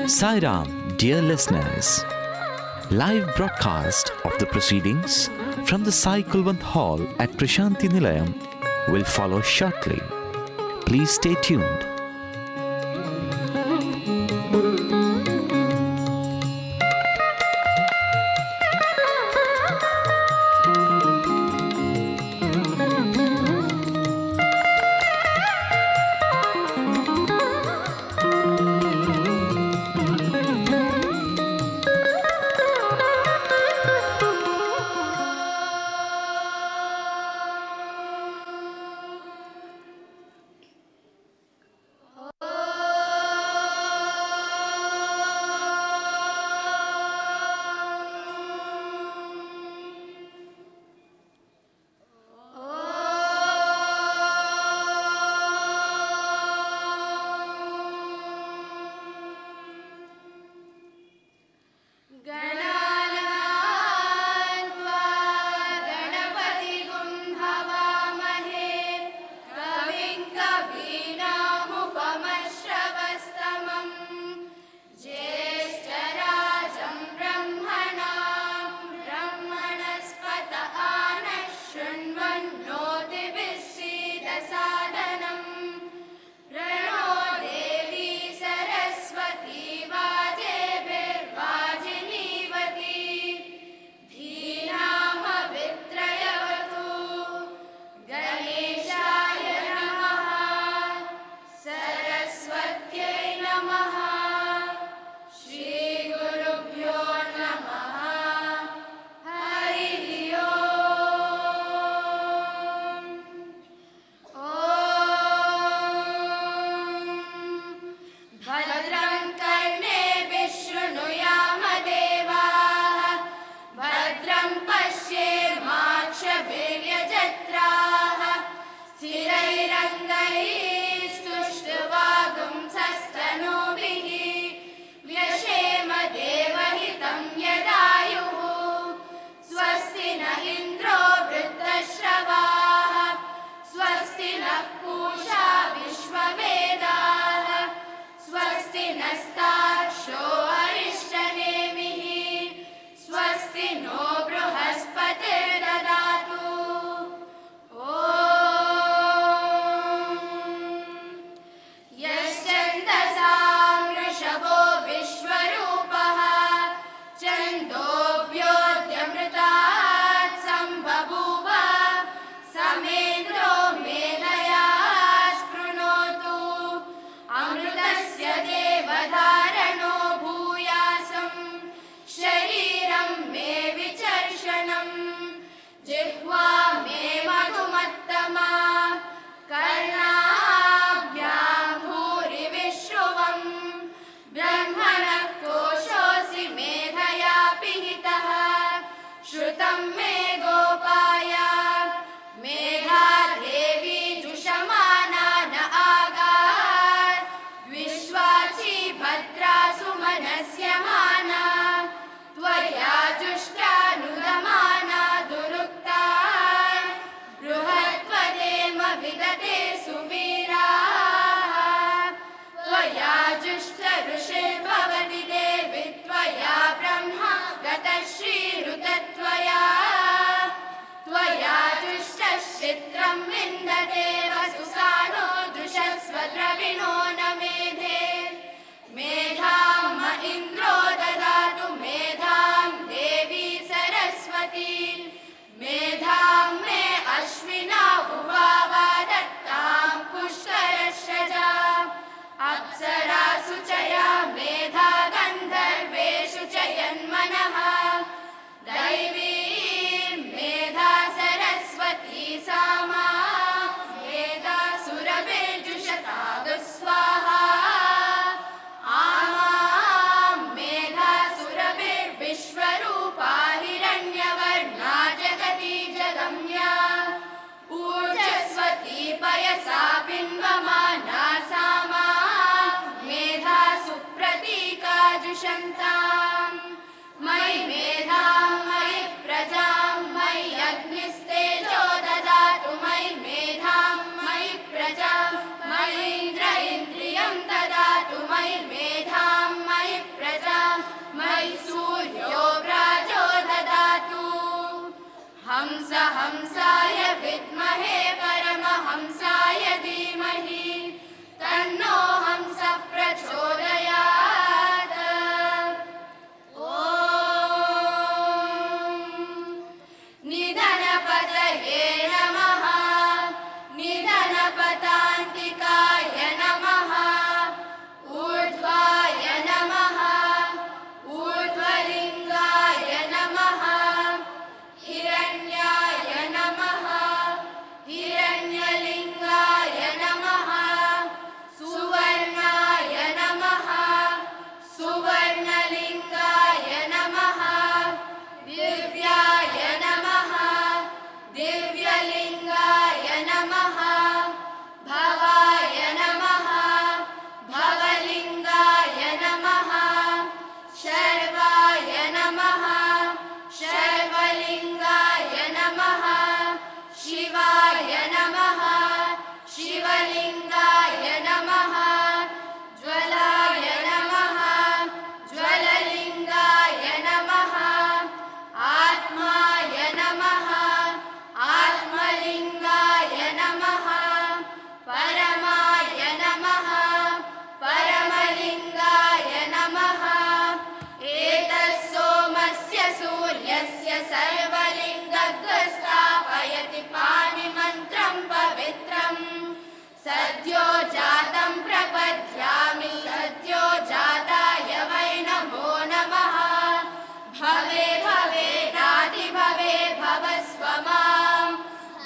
Sai Ram, dear listeners. Live broadcast of the proceedings from the Sai Kulwant Hall at Prasanthi Nilayam will follow shortly. Please stay tuned. मयि मेधां मयि हंसाय विद्महे परमहंसाय धीमहि तन्नो हंसः प्रचोदयात्। ॐ निधनपतये नमः। निधनपतान्तिकाय नमः। ऊर्ध्वाय नमः। ऊर्ध्वलिङ्गाय नमः। हिरण्याय नमः। हिरण्यलिङ्गाय नमः। सुवर्णाय नमः। सुवर्णलिङ्गाय नमः। दिव्याय नमः। दिव्यलिङ्गाय नमः। भवाय नमः। भवलिङ्गाय नमः। शर्वाय नमः। शर्वलिङ्गाय नमः। शिवाय नमः। शिवलिङ्गाय नमः। ज्वलाय नमः। ज्वललिङ्गाय नमः। आत्माय नमः। आत्मलिङ्गाय नमः। परमाय नमः। परमलिङ्गाय नमः। एतत्सोमस्य सूर्यस्य सर्वलिङ्गस्थापयति पाणिमन्त्रं पवित्रम्। सद्यो जातं प्रपद्यामि। सद्यो जाताय वै नमो नमः। भवे भवेनाधिभवे भवस्व मां।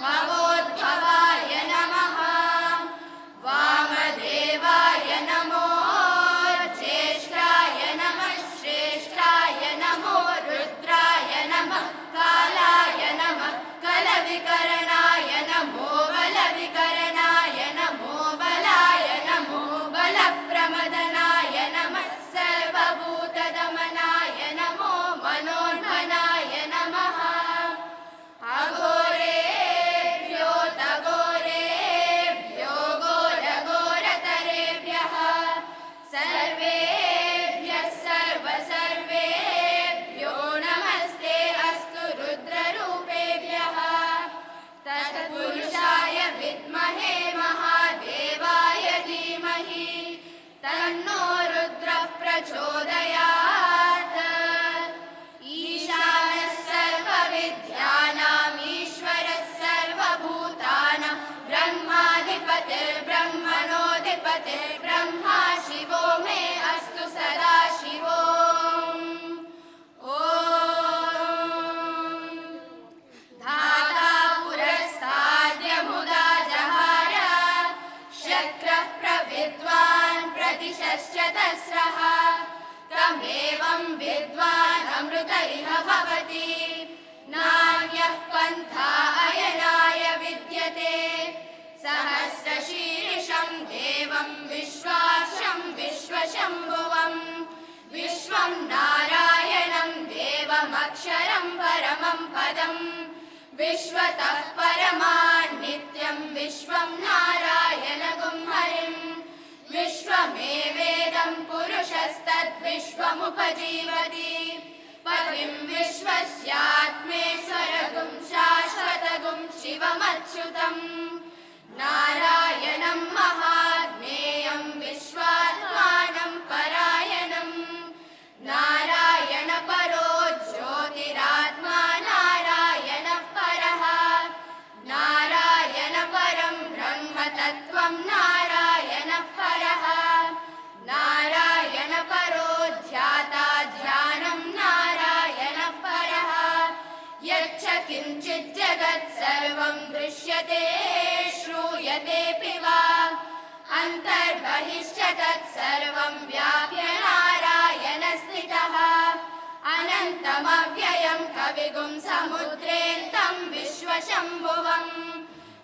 भवोद्भवाय नमः। वामदेवाय नमो। ज्येष्ठाय नमः। श्रेष्ठाय नमो। रुद्राय नमः। कालाय नमः। कलविकरणाय नमो। बलविकरणाय नमो। बलाय नमो। बलप्रमदनाय नमः। सर्वभूतदमनाय नमो। मनोन्मनाय नमः। अघोरेभ्यो तघोरेभ्यो घोरघोरतरेभ्यः सर्वेभ्यः सर्वसर्वेभ्यो नमस्ते अस्तु रुद्ररूपेभ्यः। तत्पुरुषाय विद्महे महादेवाय धीमहि तन्नो रुद्रः प्रचोदयात्। ईशानः सर्वविद्यानाम् ईश्वरः सर्वभूतानां ब्रह्माधिपतिर्ब्रह्मणोऽधिपतिर्ब्रह्मा शिवो मे अस्तु सदा शिवो। ॐ धाता पुरस्ताद्य मुदा जहार। शक्रः प्रविद्वान् प्रतिशश्च तस्रः। तमेवं विद्वान् अमृत इह भवति। नान्यः पन्था अयनाय विद्यते। सहस्रशीर्षं देवं विश्वाक्षं विश्वशम्भुवं। विश्वं नारायणं देवमक्षरं परमं पदम्। विश्वतः परमान् नित्यं विश्वं नारायणगुं हरिम्। विश्वमेवेदं पुरुषस्तद्विश्वमुपजीवति। पतिं विश्वस्यात्मेश्वरगुं शाश्वतगुं शिवमच्युतम्। नारायणं महाज्ञेयं विश्वात्मानं परायणम्। नारायणपरो ज्योतिरात्मा नारायणः परः। नारायणपरं ब्रह्मतत्त्वं नारायणः परः। नारायणपरो ध्याता ध्यानं नारायणः परः। यच्च किञ्चित् जगत् सर्वं दृश्यते श्रूयतेऽपि वा अन्तर्बहिश्च तत्सर्वं व्याप्य नारायणस्थितः। अनन्तमव्ययं कविगुं समुद्रेऽन्तं विश्वशम्भुवम्।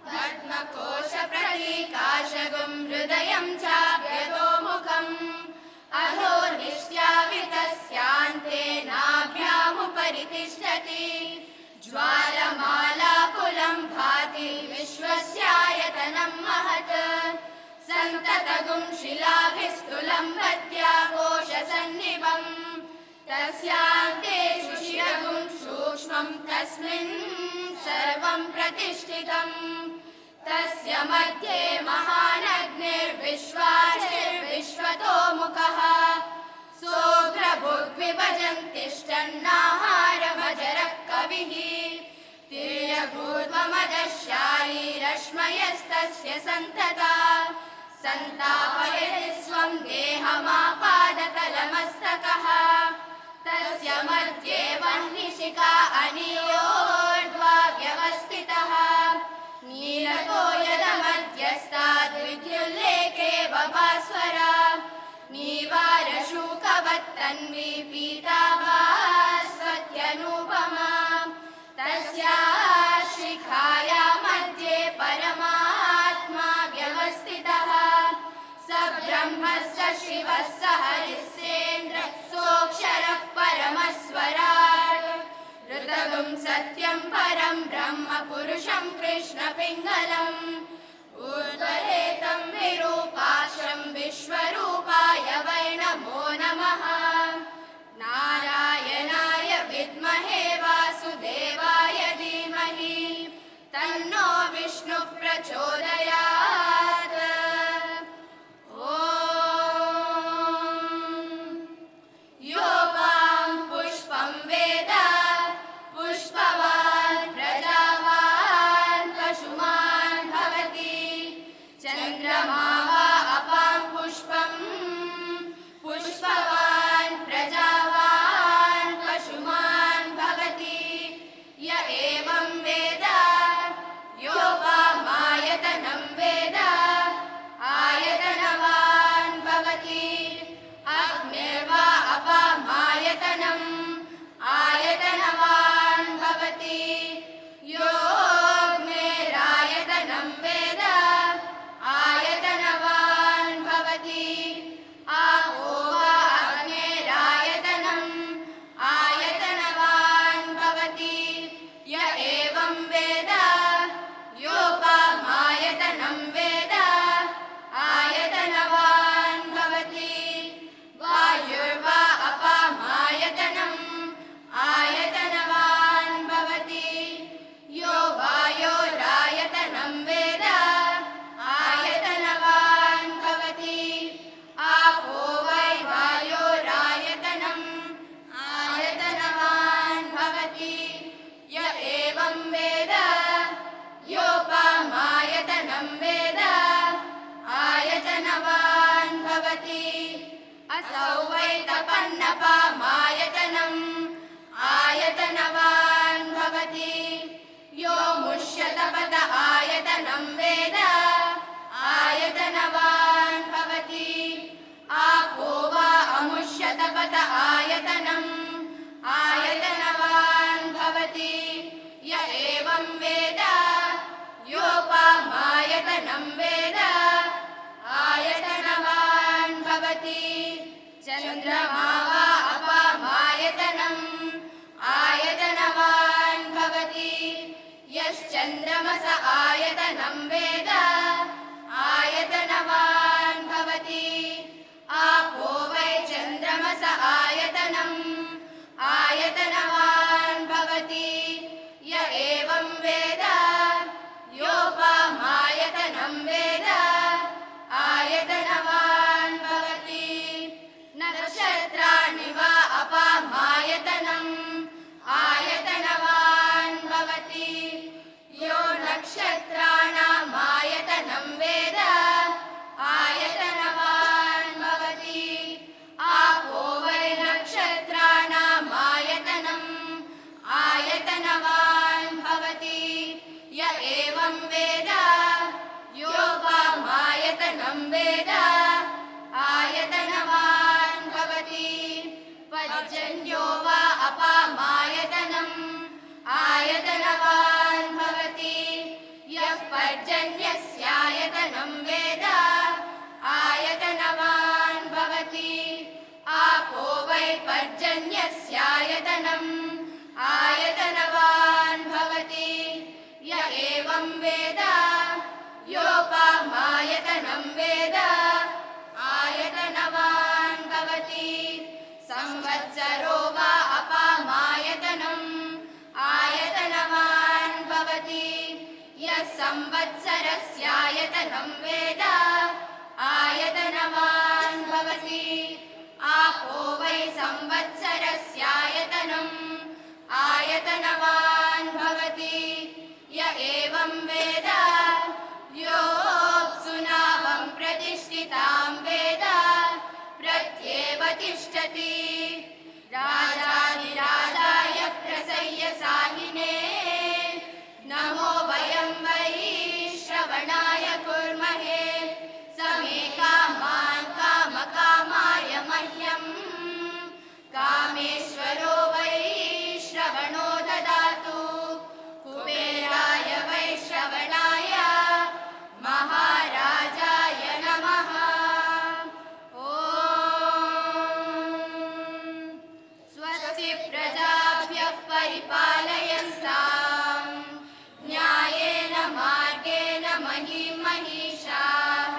पद्मकोशप्रतीकाशगुं हृदयं चाभ्यतोमुखम्। अधो निष्ट्यावितस्यान्ते नाभ्यामुपरि तिष्ठति। ज्वालमालाकुलं भाति विश्वस्यायतनं महत्। सन्ततगुं शिलाभिस्तुलं भक्त्या कोशसन्निभम्। तस्यान्तेषु शिरगुं सूक्ष्मं तस्मिन् सर्वं प्रतिष्ठितम् तस्य मध्ये महानग्निर्विश्वाचिर्विश्वतो मुखः सोऽग्रभुग्विभजन्तिष्ठन्नाहारमजरः कविः तिर्यभूत्वमदशायी रश्मयस्तस्य सन्तता सन्तापयति स्वं देहमापादतलमस्तकः तस्य मध्ये वह्निशिखा अनीयोर्ध्वा व्यवस्थितः नीलतो यदमध्यस्ताद्विद्युल्लेखे बभास्वरा नीवारशूकवत्तन्वी पीताभास्वत्यनुपमा तस्याः शिखाया मध्ये परमात्मा व्यवस्थितः स ब्रह्म स शिवः स हरिस्सेन्द्रः सोऽक्षरः परमस्वराट् ऋतगुं सत्यं परं ब्रह्म पुरुषं कृष्णपिङ्गलम् ऊर्ध्वरेतं विरूपाक्षं विश्वरूपाय वै नमो नमः नारायणाय विद्महे वासुदेवाय धीमहि तन्नो विष्णुः प्रचोदयात् ॐ योपां पुष्पं वेद पुष्पवान् प्रजावान् पशुमान् भवति चन्द्रमा वा अपां पुष्पं पुष्पवान् प्रजावान् पशुमान् भवति य एवं वेद योपामायतनं वेद आयतनवान् भवति अग्निर्वा अपामायतनम् आयतनवान् भवति योऽग्निरायतनं वेद आयतनवान् भवति आपो वा अग्निरायतनम् आयतनवान् भवति य एवं वेद योपामायतनं वेद आयतनवान् भवति वायुर्वा अपामायतनम् आयतनवान् भवति यो वायोरायतनं वेद आयतनवान् भवति आपो वै वायोरायतनम् आयतनवान् भवति य एवं वेद योपामायतनं वेद आयतनवान् भवति असौ वै तपन्नपामायतनम् आयतनवान् भवति यो मुष्यतपत आयतनं वेद आयतनवान् भवति आपो वा अमुष्यतपत आयतनम् आयतनवान् भवति य एवं वेद योपामायतनं वेद आयतनवान् भवति चन्द्रमा वा अपामायतनम् आयतनवान् भवति यश्चन्द्रमस आयतनं वेद आयतनवान् भवति आपो वै चन्द्रमस आयतनम् आयतनवान् भवति य एवं वेद योपामायतनं वेद आयतनवान् भवति नक्षत्राणि वा अपामायतनम् आयतनवान् भवति यो नक्षत्राणामायतनं वेद आयतनवान् भवति आपो वै नक्षत्राणामायतनम् आयतनवान् भवति य एवं वेद योपामायतनं वेद आयतनवान् भवति पर्जन्यो वा अपामायतनम् आयतनवान् भवति यः पर्जन्यस्यायतनं वेद आयतनवान् भवति आपो वै पर्जन्यस्यायतनम् आयतनवान् भवति य एवं वेद योपामायतनं वेद आयतनवान् भवति संवत्सरो संवत्सरस्यायतनं वेद आयतनवान् भवति आपो वै संवत्सरस्यायतनम् आयतनवान् भवति य एवं वेद योऽप्सुनावं प्रतिष्ठितां वेद प्रत्येव तिष्ठति राजाधिराजाय प्रसह्य साहिने नमो वयं वै श्रवणाय कुर्महे समे कामान् कामकामाय मह्यं कामेश्वरो वै श्रवणो ददातु कुबेराय वै श्रवणाय महाराजाय नमः ॐ स्वस्ति प्रजाभ्यः परिपालयन्तां न्यायेन मार्गेण महीं महिषाः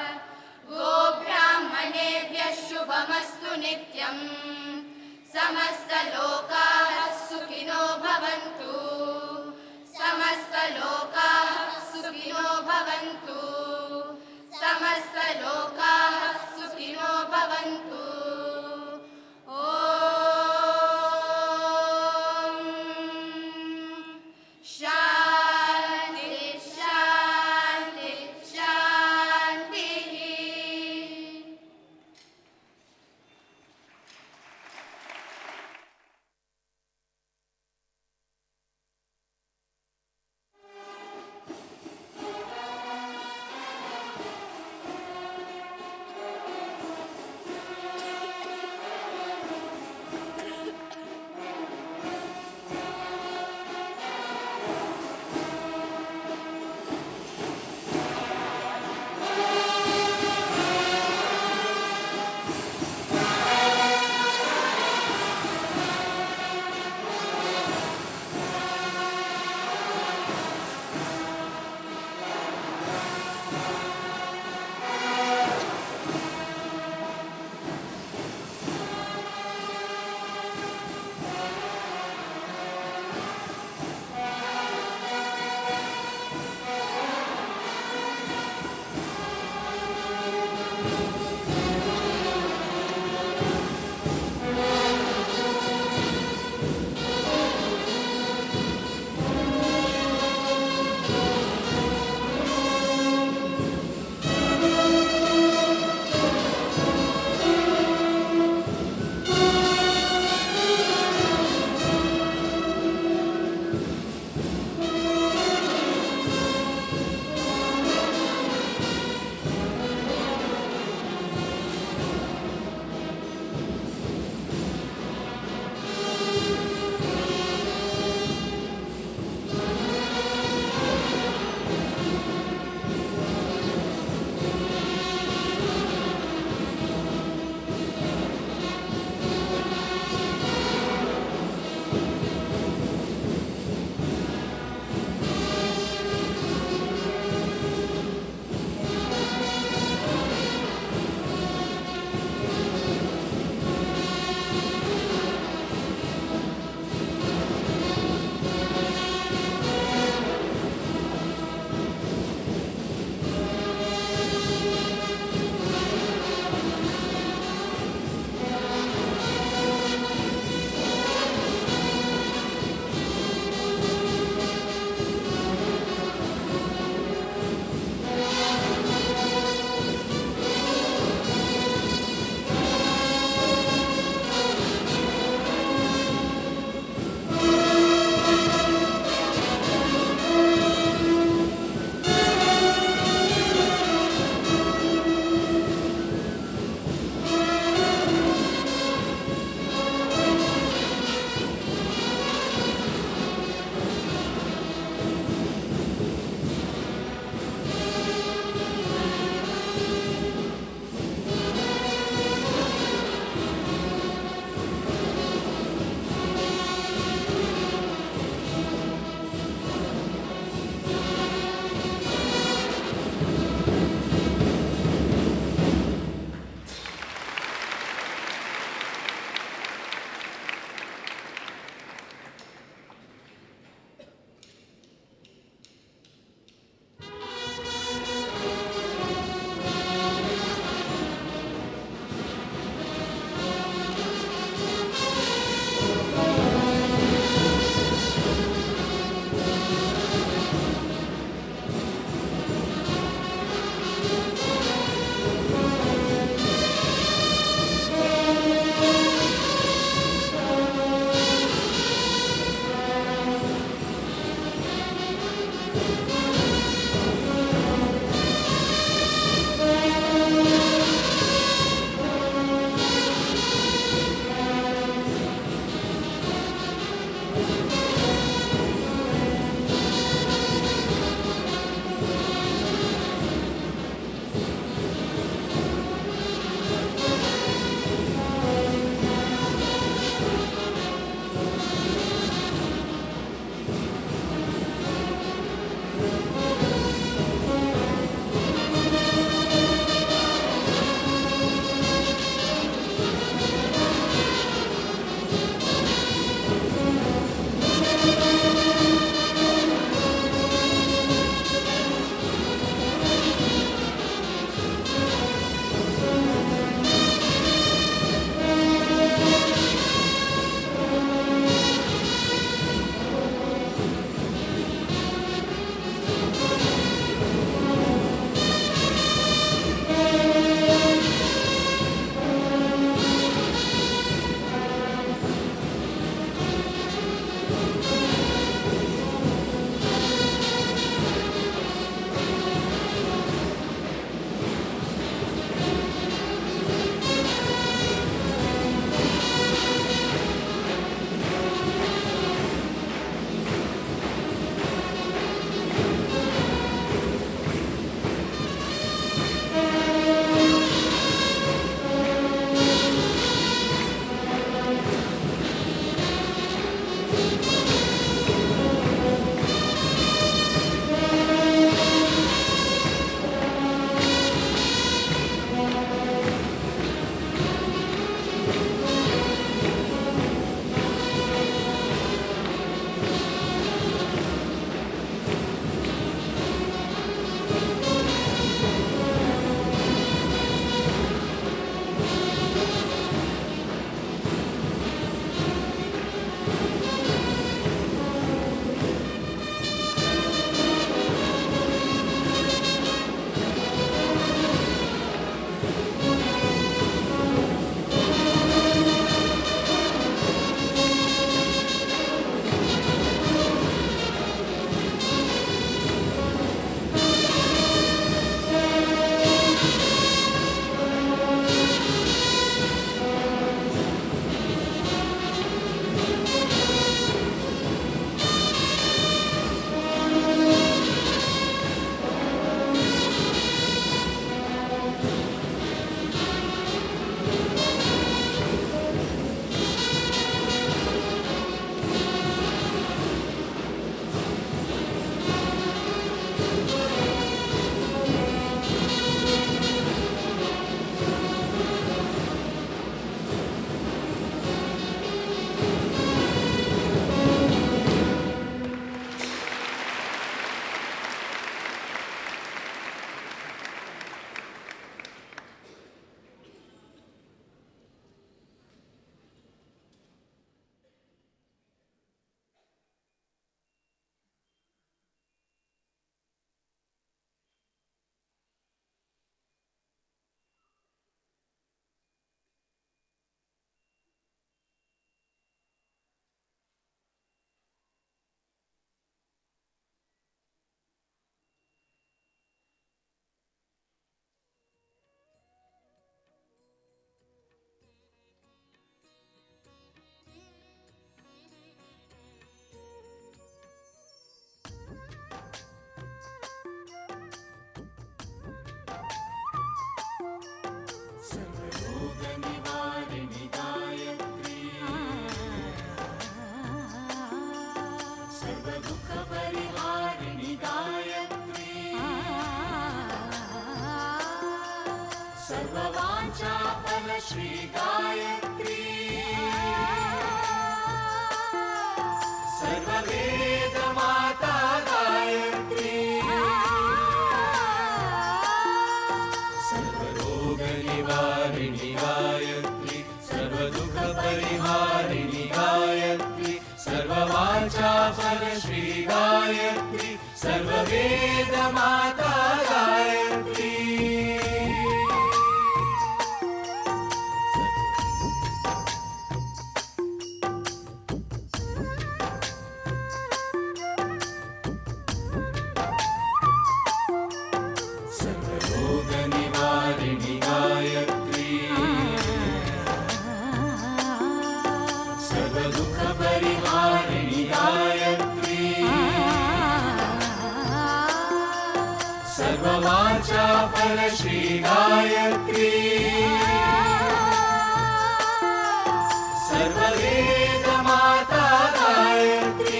गोब्राह्मणेभ्यः शुभमस्तु नित्यम् समस्तलोकाः सुखिनो भवन्तु समस्तलोकाः सुखिनो भवन्तु समस्तलोकाः सुखिनो भवन्तु ॐ शान्ति शान्ति शान्तिः सर्ववाचा फल श्री गायत्री सर्ववेद माता गायत्री सर्वरोग निवारिणी गायत्री सर्वदुःख परिहारिणी गायत्री सर्ववाचा फल श्री गायत्री सर्ववेद माता गायत्री सर्वरोग निवारिणी गायत्री सर्वदुःख परिहारिणी गायत्री सर्ववाचा फल श्री गायत्री सर्ववेद माता गायत्री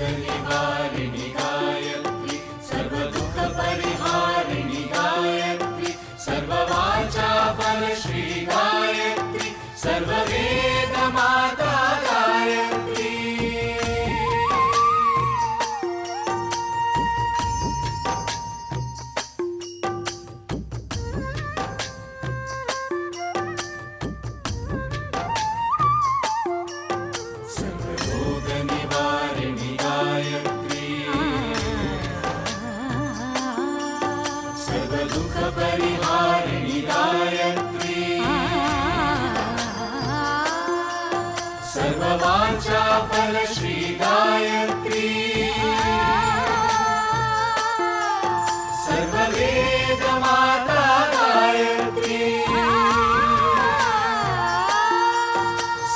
सर्वरोग निवारिणी गायत्री सर्वदुःख परिहारिणी गायत्री सर्ववाचा फल श्री गायत्री सर्ववेद माता गायत्री सर्वरोग निवारिणी गायत्री सर्वदुःख परिहारिणी गायत्री सर्ववाचा फल श्री गायत्री सर्ववेद माता गायत्री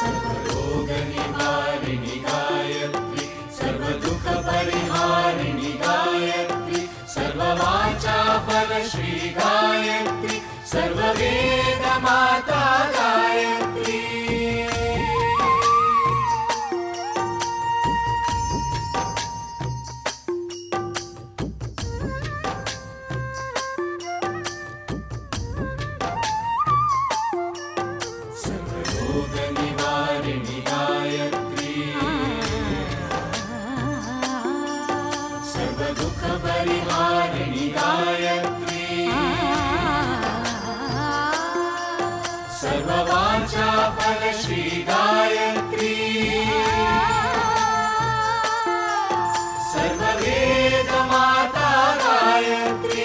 सर्वरोग निवारिणी गायत्री सर्वदुःख परिहारिणी गायत्री सर्ववाचा फल श्री गायत्री सर्ववेद माता गायत्री सर्वरोग निवारिणी गायत्री सर्वदुःख परिहारिणी गायत्री सर्ववाचा फल श्री गायत्री सर्ववेद माता Gayatri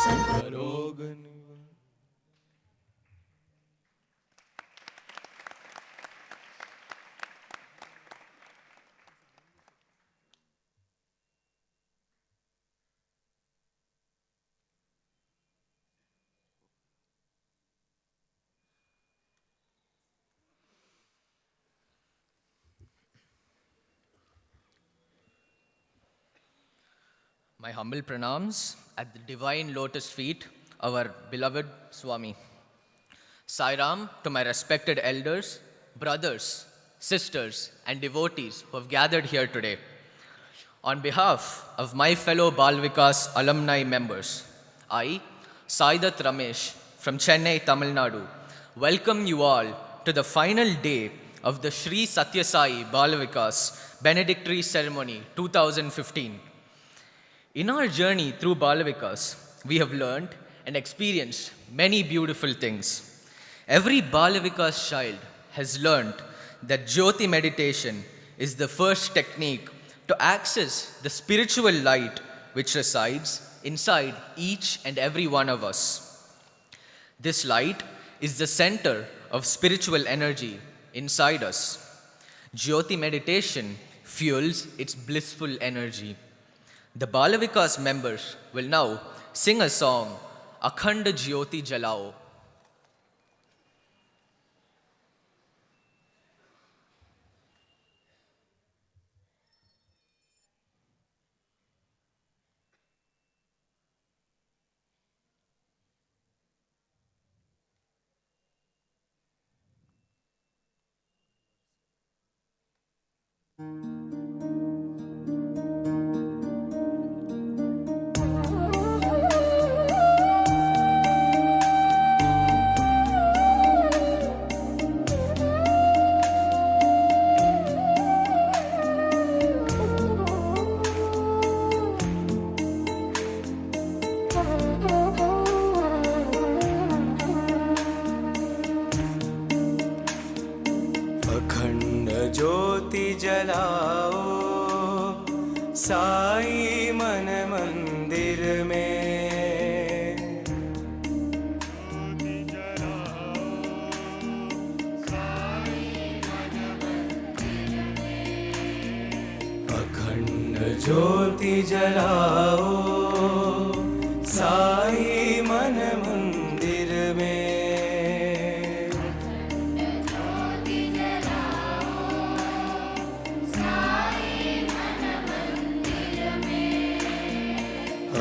सर्वरोग My humble pranams at the divine lotus feet of our beloved Swami. Sairam to my respected elders, brothers, sisters, and devotees who have gathered here today. On behalf of my fellow Balvikas alumni members, I, Saidat Ramesh from Chennai, Tamil Nadu, welcome you all to the final day of the Sri Sathya Sai Balvikas Benedictory Ceremony 2015. In our journey through Balvikas, we have learned and experienced many beautiful things. Every Balvikas child has learned that Jyoti meditation is the first technique to access the spiritual light which resides inside each and every one of us. This light is the center of spiritual energy inside us. Jyoti meditation fuels its blissful energy. The Balvikas members will now sing a song, Akhanda Jyoti Jalao. मन मंदिर में अखंड ज्योति जलाओ साई मन मंदिर में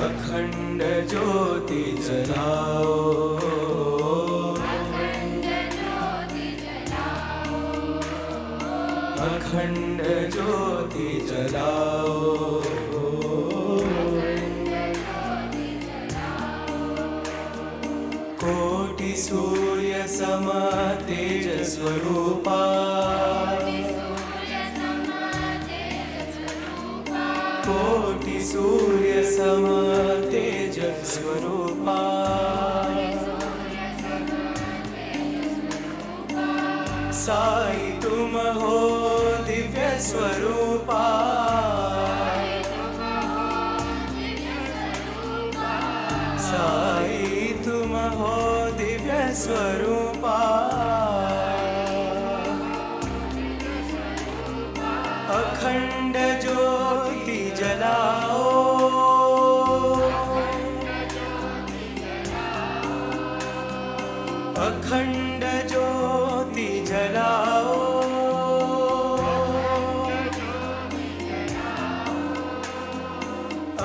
अखंड ज्योति जलाओ अखंड ज्योति जलाओ कोटि सूर्य सम तेज स्वरूपा कोटि सूर्य सम तेज स्वरूपा साई तुम हो दिव्य स्वरूपा साई तुम हो दिव्य स्वरूपा अखंड ज्योति जलाओ अखंड ज्योति जलाओ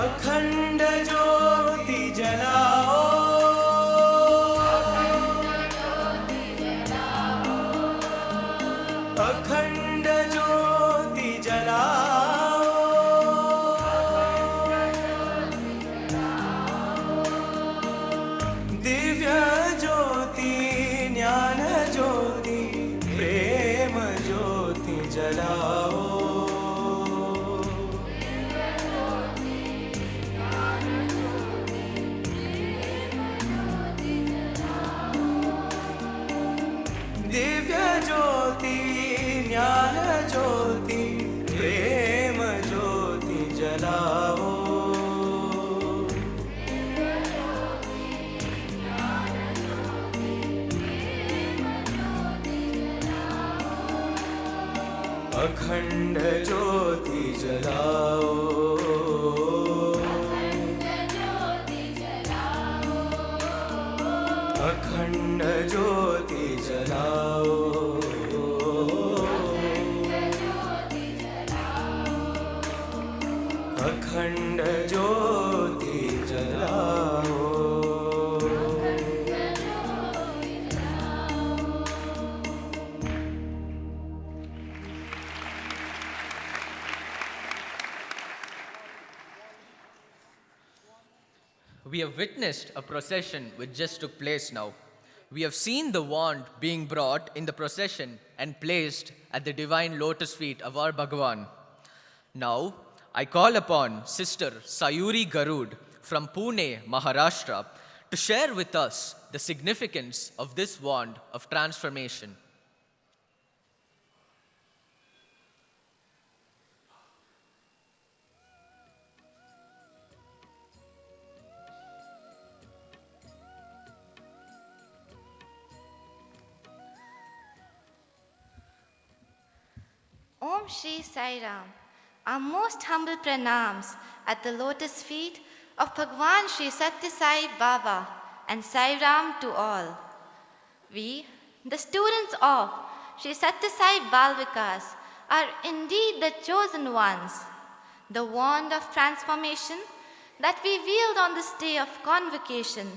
अखंड ज्योति जलाओ अखंड ज्योति जलाओ दिव्य ज्योति ज्ञान ज्योति प्रेम ज्योति जलाओ दिव्य ज्योति ज्ञान ज्योति प्रेम ज्योति जलाओ अखंड ज्योति जलाओ अखंड ज्योति जलाओ अखंड ज्योति जलाओ We have witnessed a procession which just took place now. We have seen the wand being brought in the procession and placed at the divine lotus feet of our Bhagavan. Now, I call upon Sister Sayuri Garud from Pune, Maharashtra, to share with us the significance of this wand of transformation. Om Shri Sai Ram. Our most humble pranams at the lotus feet of Bhagwan Shri Sathya Sai Baba and Sai Ram to all. We, the students of Shri Sathya Sai Balvikas, are indeed the chosen ones. The wand of transformation that we wield on this day of convocation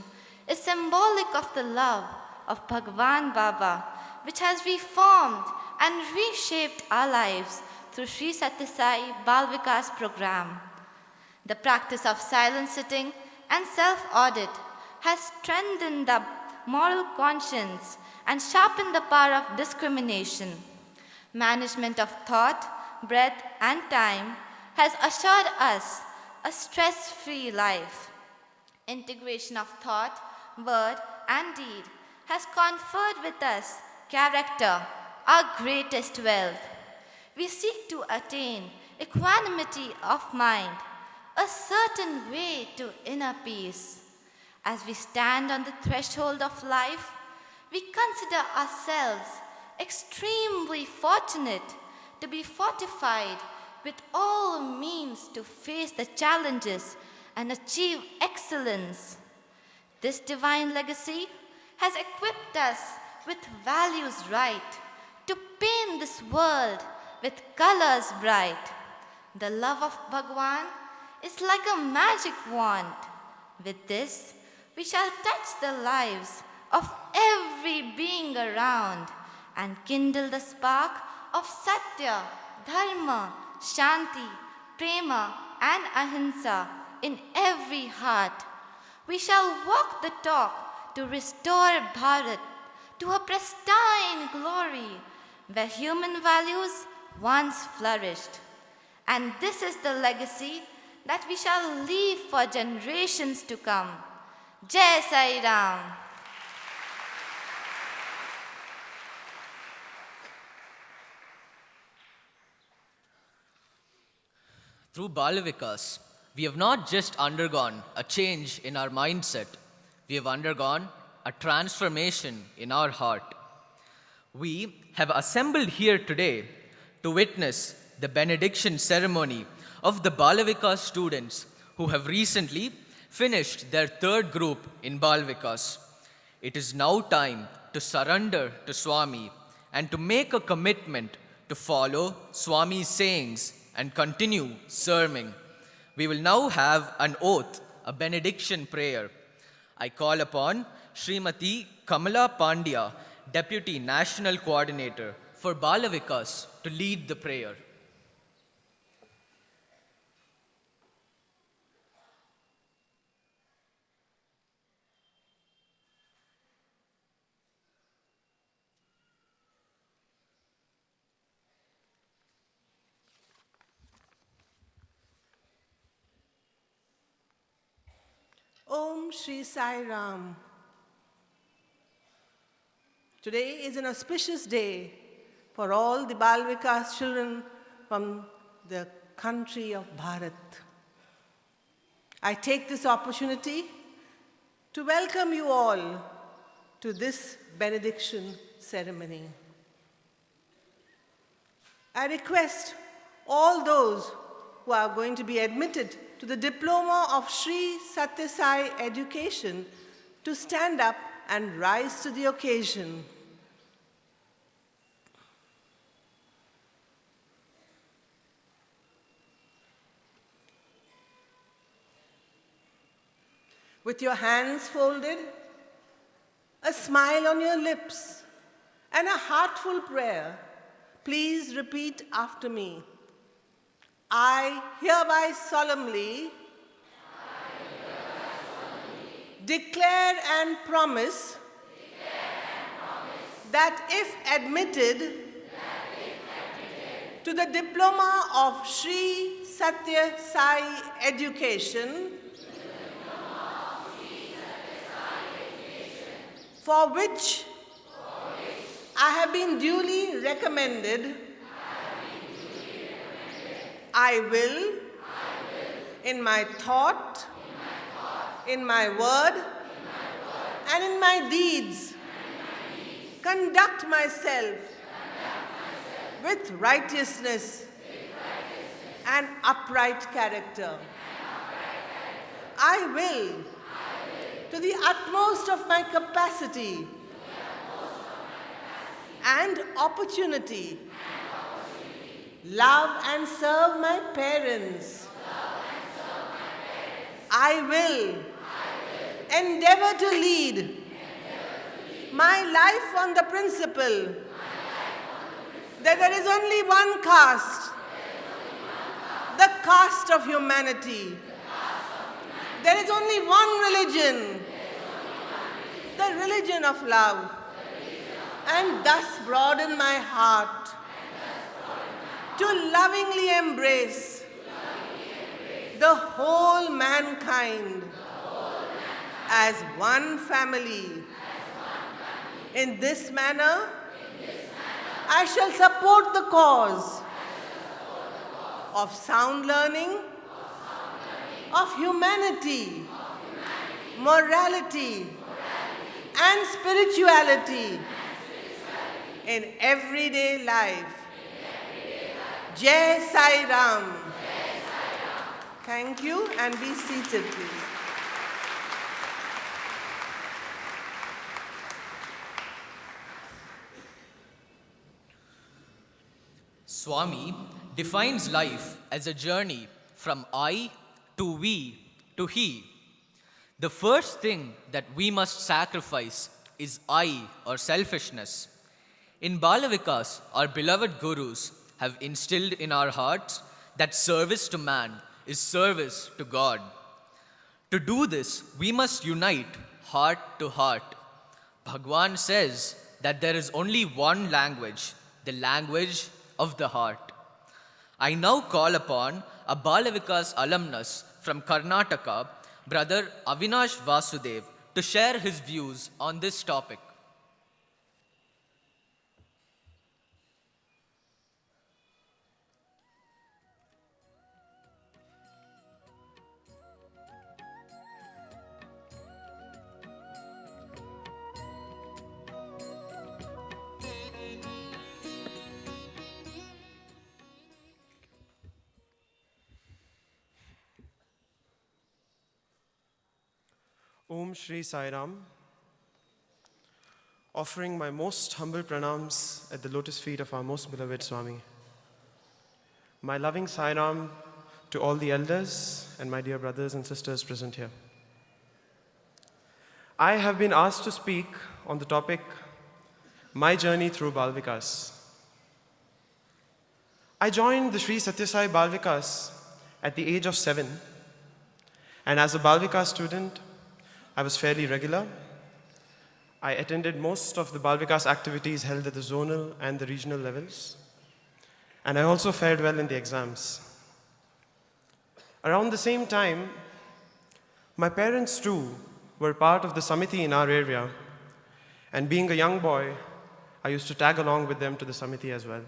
is symbolic of the love of Bhagwan Baba, which has reformed and reshaped our lives through Sri Sathya Sai Balvikas program. The practice of silent sitting and self-audit has strengthened the moral conscience and sharpened the power of discrimination. Management of thought, breath, and time has assured us a stress-free life. Integration of thought, word, and deed has conferred with us character, our greatest wealth. We seek to attain equanimity of mind, a certain way to inner peace. As we stand on the threshold of life, we consider ourselves extremely fortunate to be fortified with all means to face the challenges and achieve excellence. This divine legacy has equipped us with values right to paint this world with colors bright. The love of Bhagwan is like a magic wand. With this, we shall touch the lives of every being around and kindle the spark of Satya, Dharma, Shanti, Prema, and Ahimsa in every heart. We shall walk the talk to restore Bharat to a pristine glory where human values once flourished. And this is the legacy that we shall leave for generations to come. Jai Sai Ram. Through Balvikas, we have not just undergone a change in our mindset, we have undergone a transformation in our heart. We have assembled here today to witness the benediction ceremony of the Balvikas students who have recently finished their third group in Balvikas. It is now time to surrender to Swami and to make a commitment to follow Swami's sayings and continue serving. We will now have an oath, a benediction prayer. I call upon Srimati Kamala Pandya, Deputy National Coordinator for Balvikas, to lead the prayer. Om Shri Sai Ram. Today is an auspicious day for all the Balvikas children from the country of Bharat. I take this opportunity to welcome you all to this benediction ceremony. I request all those who are going to be admitted to the diploma of Sri Sathya Sai education to stand up and rise to the occasion. With your hands folded, a smile on your lips, and a heartful prayer, please repeat after me. I hereby solemnly declare and promise that if admitted to the diploma of Sri Sathya Sai education, for which I have been duly recommended, I will, in my thought, in my word, and in my deeds, conduct myself with righteousness and upright character. I will, to the utmost of my capacity and opportunity, love and serve my parents. I will endeavor to lead my life on the principle that there is only one caste, the caste of humanity. There is only one religion, the religion of love. And thus broaden my heart to lovingly embrace the whole mankind as one family. In this manner, I shall support the cause of sound learning, of humanity, morality, and spirituality in everyday life. Jai Sai Ram. Thank you, and be seated, please. Swami defines life as a journey from I to we to he. The first thing that we must sacrifice is I, or selfishness. In Balvikas, our beloved gurus have instilled in our hearts that service to man is service to God. To do this, we must unite heart to heart. Bhagwan says that there is only one language, the language of the heart. I now call upon a Balvikas alumnus from Karnataka, Brother Avinash Vasudev, to share his views on this topic. Om Shri Sai Ram. Offering my most humble pranams at the lotus feet of our most beloved Swami. My loving Sai Ram to all the elders and my dear brothers and sisters present here. I have been asked to speak on the topic, My Journey Through Balvikas. I joined the Sri Sathya Sai Balvikas at the age of 7, and as a Balvikas student, I was fairly regular. I attended most of the Balvikas activities held at the zonal and the regional levels, and I also fared well in the exams. Around the same time, my parents too were part of the Samiti in our area, and being a young boy, I used to tag along with them to the Samiti as well.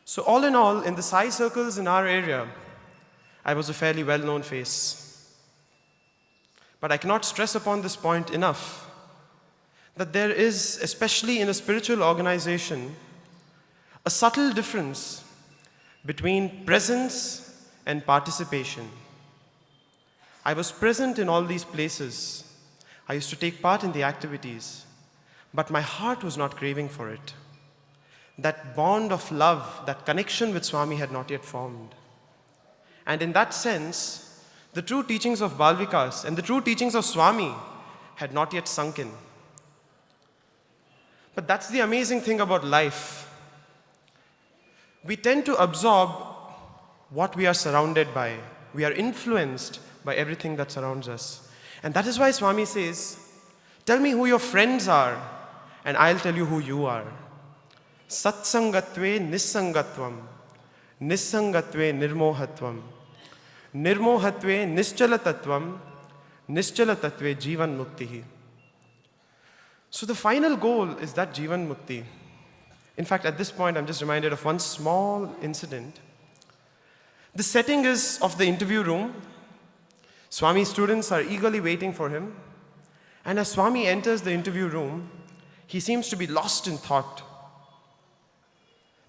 So all in all, in the Sai circles in our area, I was a fairly well-known face. But I cannot stress upon this point enough, that there is, especially in a spiritual organization, a subtle difference between presence and participation. I was present in all these places. I used to take part in the activities, but my heart was not craving for it. That bond of love, that connection with Swami had not yet formed. And in that sense, the true teachings of Balvikas and the true teachings of Swami had not yet sunk in. But that's the amazing thing about life. We tend to absorb what we are surrounded by. We are influenced by everything that surrounds us. And that is why Swami says, tell me who your friends are, and I'll tell you who you are. Satsangatve nissangatvam, nissangatve nirmohatvam. Nirmohatve nischalatatvam, nischalatatve jivan muktihi. So the final goal is that jivan mukti. In fact, at this point, I'm just reminded of one small incident. The setting is of the interview room. Swami's students are eagerly waiting for him. And as Swami enters the interview room, he seems to be lost in thought.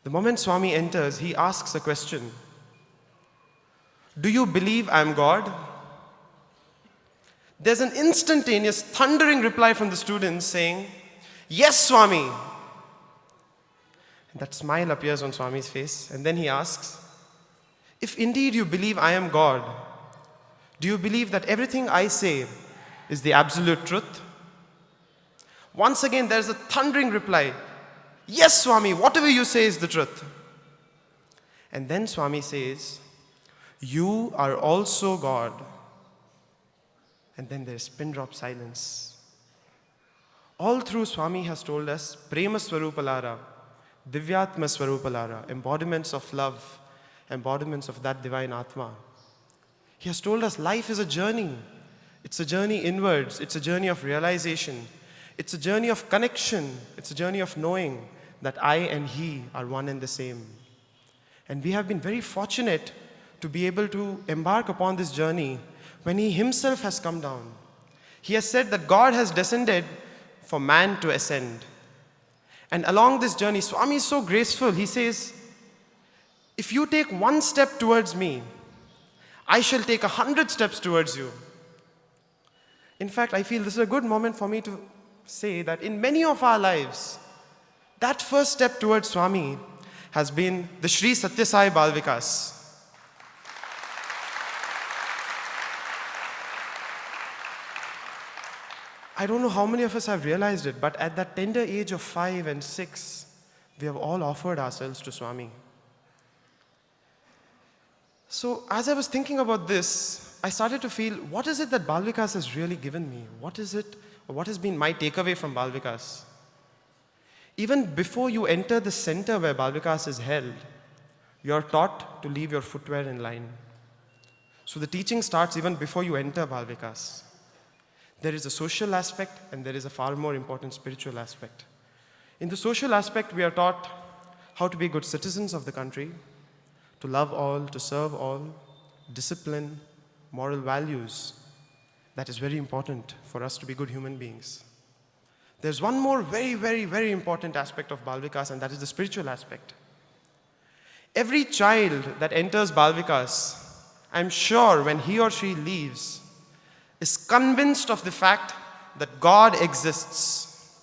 The moment Swami enters, he asks a question. Do you believe I am God? There's an instantaneous, thundering reply from the students saying, yes, Swami. And that smile appears on Swami's face, and then he asks, if indeed you believe I am God, do you believe that everything I say is the absolute truth? Once again, there's a thundering reply, yes, Swami, whatever you say is the truth. And then Swami says, you are also God. And then there's pin drop silence. All through, Swami has told us, Prema Swarupalara, Divyatma Swarupalara, embodiments of love, embodiments of that divine Atma. He has told us life is a journey. It's a journey inwards. It's a journey of realization. It's a journey of connection. It's a journey of knowing that I and He are one and the same. And we have been very fortunate to be able to embark upon this journey when he himself has come down. He has said that God has descended for man to ascend. And along this journey, Swami is so graceful. He says, if you take one step towards me, I shall take 100 steps towards you. In fact, I feel this is a good moment for me to say that in many of our lives, that first step towards Swami has been the Sri Sathya Sai Balvikas. I don't know how many of us have realized it, but at that tender age of 5 and 6, we have all offered ourselves to Swami. So as I was thinking about this, I started to feel, what is it that Balvikas has really given me? What is it, or what has been my takeaway from Balvikas? Even before you enter the center where Balvikas is held, you are taught to leave your footwear in line. So the teaching starts even before you enter Balvikas. There is a social aspect and there is a far more important spiritual aspect. In the social aspect, we are taught how to be good citizens of the country, to love all, to serve all, discipline, moral values. That is very important for us to be good human beings. There's one more very, very, very important aspect of Balvikas, and that is the spiritual aspect. Every child that enters Balvikas, I'm sure when he or she leaves, is convinced of the fact that God exists.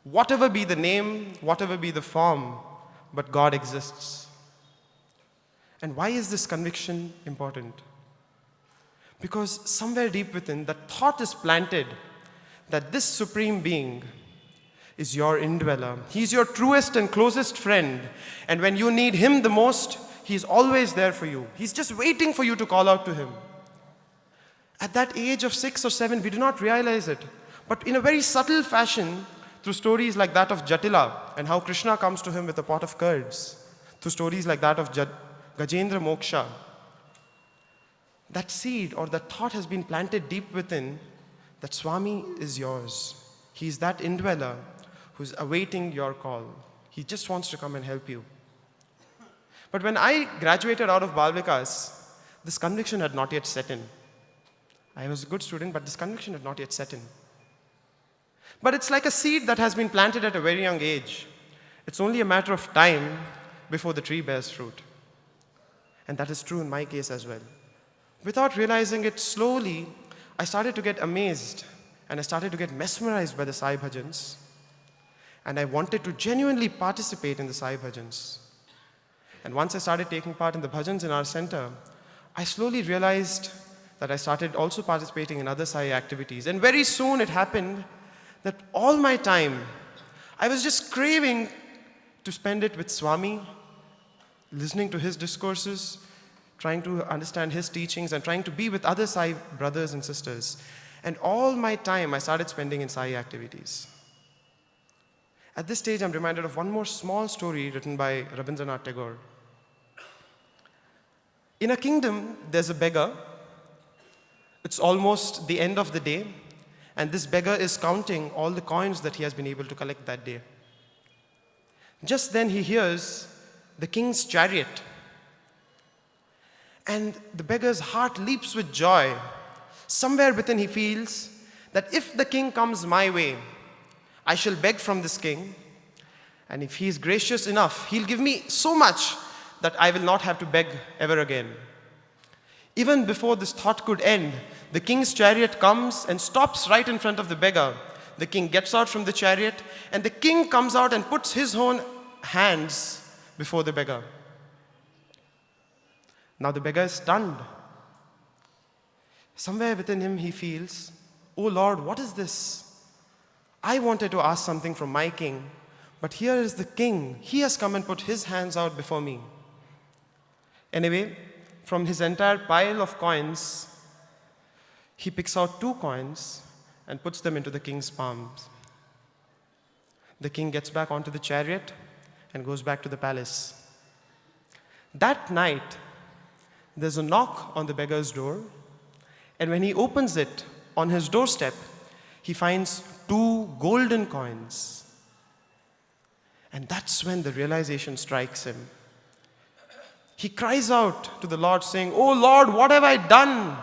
Whatever be the name, whatever be the form, but God exists. And why is this conviction important? Because somewhere deep within, the thought is planted that this Supreme Being is your indweller. He's your truest and closest friend. And when you need Him the most, He's always there for you. He's just waiting for you to call out to Him. At that age of 6 or 7, we do not realize it. But in a very subtle fashion, through stories like that of Jatila and how Krishna comes to him with a pot of curds, through stories like that of Gajendra Moksha, that seed or that thought has been planted deep within that Swami is yours. He's that indweller who's awaiting your call. He just wants to come and help you. But when I graduated out of Balvikas, this conviction had not yet set in. I was a good student, but this conviction had not yet set in. But it's like a seed that has been planted at a very young age. It's only a matter of time before the tree bears fruit. And that is true in my case as well. Without realizing it, slowly, I started to get amazed and I started to get mesmerized by the Sai Bhajans. And I wanted to genuinely participate in the Sai Bhajans. And once I started taking part in the bhajans in our center, I slowly realized that I started also participating in other Sai activities. And very soon it happened that all my time, I was just craving to spend it with Swami, listening to his discourses, trying to understand his teachings, and trying to be with other Sai brothers and sisters. And all my time I started spending in Sai activities. At this stage, I'm reminded of one more small story written by Rabindranath Tagore. In a kingdom, there's a beggar. It's almost the end of the day, and this beggar is counting all the coins that he has been able to collect that day. Just then he hears the king's chariot, and the beggar's heart leaps with joy. Somewhere within he feels that if the king comes my way, I shall beg from this king, and if he is gracious enough, he'll give me so much that I will not have to beg ever again. Even before this thought could end, the king's chariot comes and stops right in front of the beggar. The king gets out from the chariot, and the king comes out and puts his own hands before the beggar. Now the beggar is stunned. Somewhere within him he feels, "Oh Lord, what is this? I wanted to ask something from my king, but here is the king. He has come and put his hands out before me." Anyway, from his entire pile of coins, he picks out 2 coins and puts them into the king's palms. The king gets back onto the chariot and goes back to the palace. That night, there's a knock on the beggar's door, and when he opens it, on his doorstep, he finds 2 golden coins. And that's when the realization strikes him. he cries out to the Lord saying, "Oh Lord, what have I done?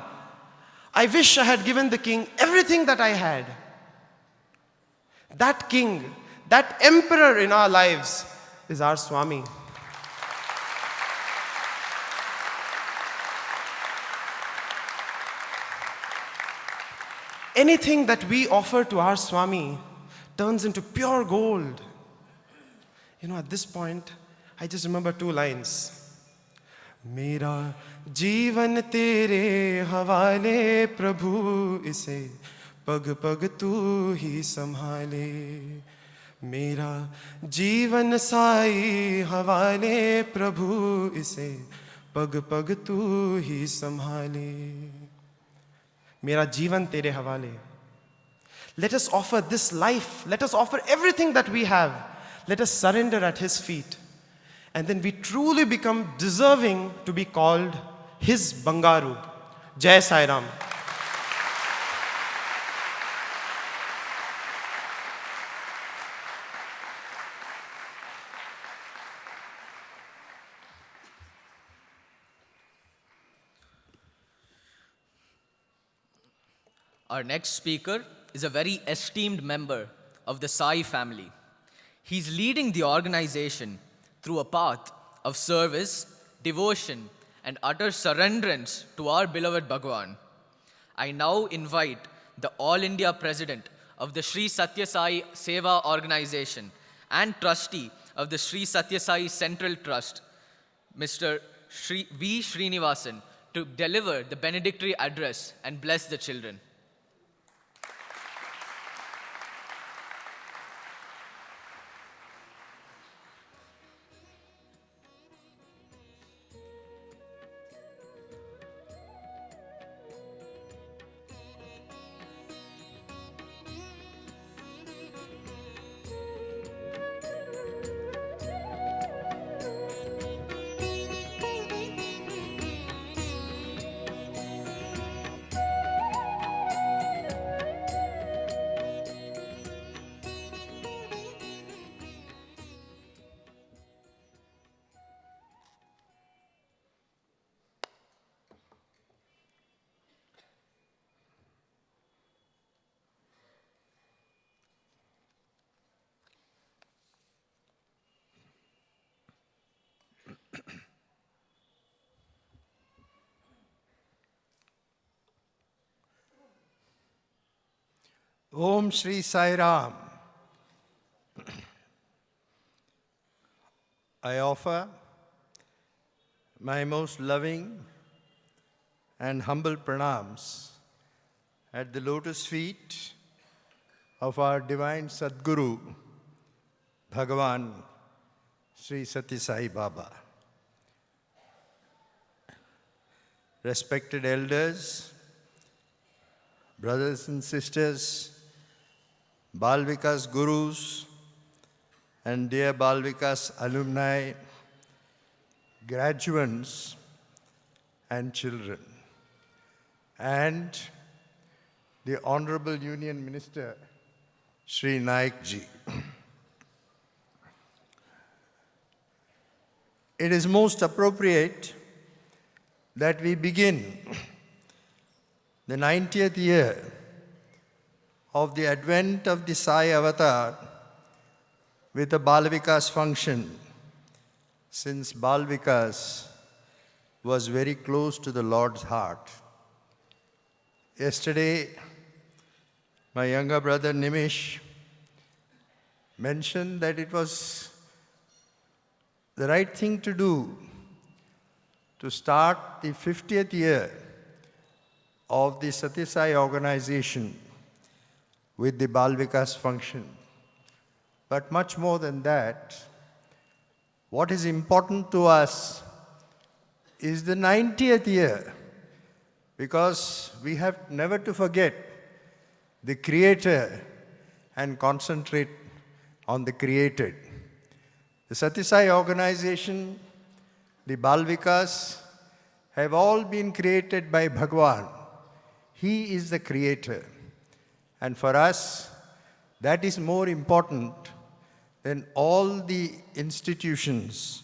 I wish I had given the king everything that I had." That king, that emperor in our lives is our Swami. Anything that we offer to our Swami turns into pure gold. At this point, I just remember two lines. मेरा जीवन तेरे हवाले प्रभु इसे पग पग तू ही संभाले. मेरा जीवन साई हवाले प्रभु इसे पग पग तू ही संभाले. मेरा जीवन तेरे हवाले. Let us offer this life. Let us offer everything that we have. Let us surrender at His feet. And then we truly become deserving to be called His Bangaru. Jai Sai Ram. Our next speaker is a very esteemed member of the Sai family. He's leading the organization through a path of service, devotion, and utter surrenderance to our beloved Bhagwan. I now invite the All India President of the Sri Sathya Sai Seva Organization and Trustee of the Sri Sathya Sai Central Trust, Mr. V. Srinivasan, to deliver the benedictory address and bless the children. Om Shri Sai Ram. I offer my most loving and humble pranams at the lotus feet of our divine Sadguru, Bhagavan Sri Sathya Sai Baba. Respected elders, brothers and sisters, Balvikas Gurus, and dear Balvikas alumni, graduates, and children, and the Honorable Union Minister, Sri Naik Ji. It is most appropriate that we begin the 90th year of the advent of the Sai avatar with a Balvikas function, since Balvikas was very close to the Lord's heart. Yesterday, my younger brother Nimish mentioned that it was the right thing to do to start the 50th year of the Sathya Sai organization with the Balvikas function. But much more than that, what is important to us is the 90th year, because we have never to forget the Creator and concentrate on the created. The Sathya Sai organization, the Balvikas, have all been created by Bhagwan. He is the creator. And for us, that is more important than all the institutions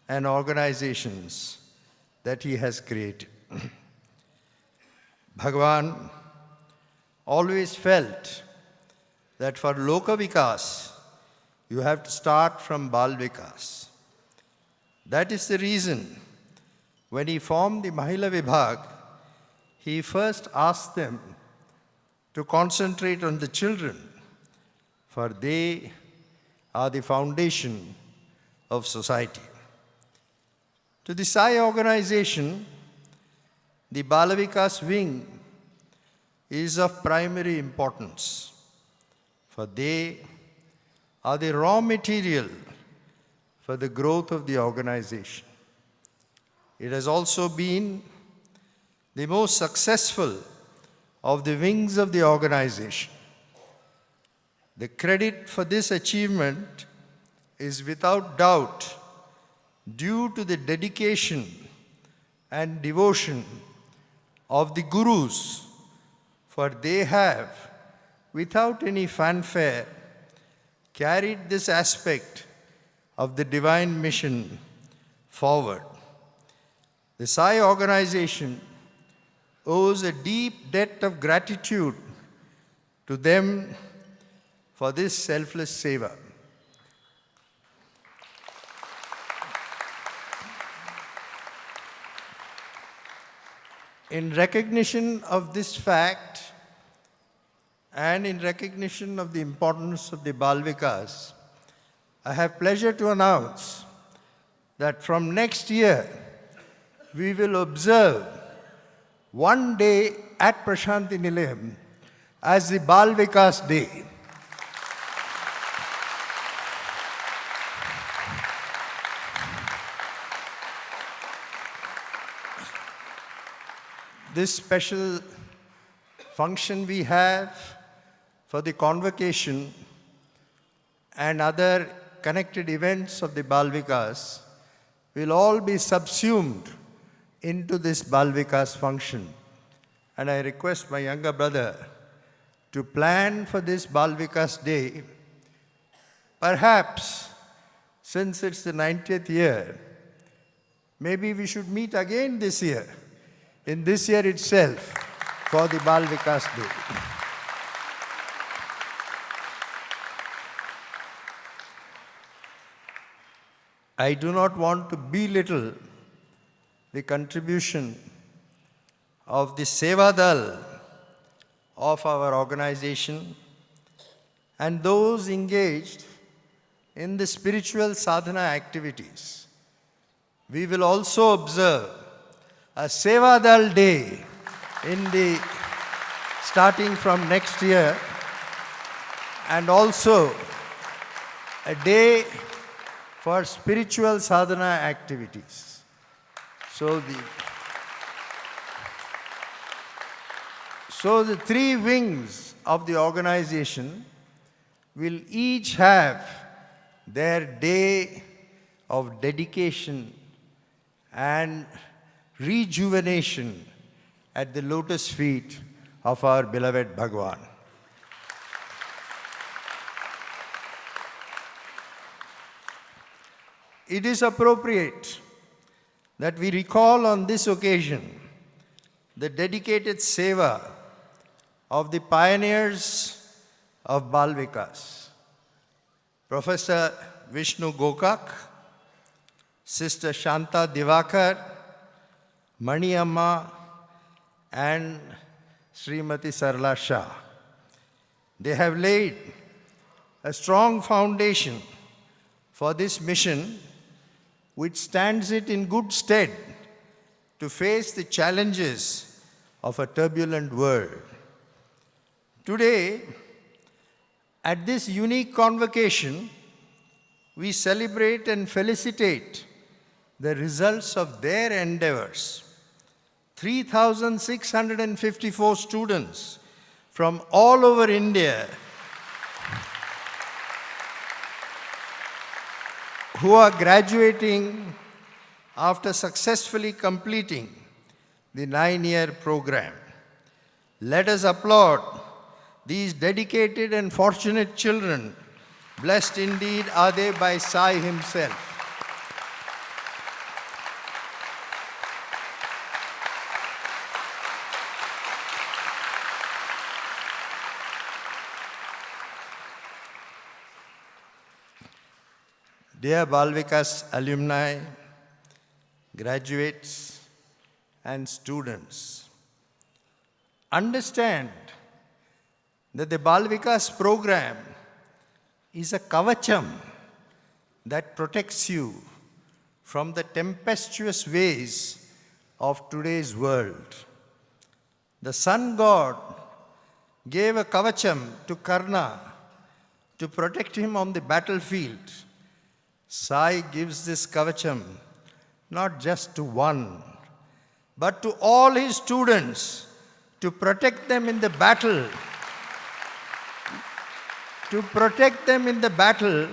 and organizations that he has created. Bhagavan always felt that for Loka Vikas, you have to start from Balvikas. That is the reason when he formed the Mahila Vibhag, he first asked them to concentrate on the children, for they are the foundation of society. To the Sai organization, the Balvikas wing is of primary importance, for they are the raw material for the growth of the organization. It has also been the most successful of the wings of the organization. The credit for this achievement is without doubt due to the dedication and devotion of the gurus, for they have, without any fanfare, carried this aspect of the divine mission forward. The Sai organization owes a deep debt of gratitude to them for this selfless seva. In recognition of this fact and in recognition of the importance of the Balvikas, I have pleasure to announce that from next year, we will observe one day at Prasanthi Nilayam as the Balvikas Day. This special function we have for the convocation and other connected events of the Balvikas will all be subsumed into this Balvikas function. And I request my younger brother to plan for this Balvikas Day. Perhaps, since it's the 90th year, maybe we should meet again this year, in this year itself, for the Balvikas Day. I do not want to belittle the contribution of the Sevadal of our organization and those engaged in the spiritual sadhana activities. We will also observe a Sevadal Day starting from next year, and also a day for spiritual sadhana activities. So the three wings of the organization will each have their day of dedication and rejuvenation at the lotus feet of our beloved Bhagavan. It is appropriate that we recall on this occasion the dedicated seva of the pioneers of Balvikas, Professor Vishnu Gokak, Sister Shanta Divakar, Mani Amma, and Srimati Sarla Shah. They have laid a strong foundation for this mission, which stands it in good stead to face the challenges of a turbulent world. Today, at this unique convocation, we celebrate and felicitate the results of their endeavors. 3,654 students from all over India who are graduating after successfully completing the 9-year program. Let us applaud these dedicated and fortunate children. Blessed indeed are they by Sai himself. Dear Balvikas alumni, graduates, and students, understand that the Balvikas program is a kavacham that protects you from the tempestuous ways of today's world. The sun god gave a kavacham to Karna to protect him on the battlefield. Sai gives this kavacham not just to one, but to all his students to protect them in the battle. To protect them in the battle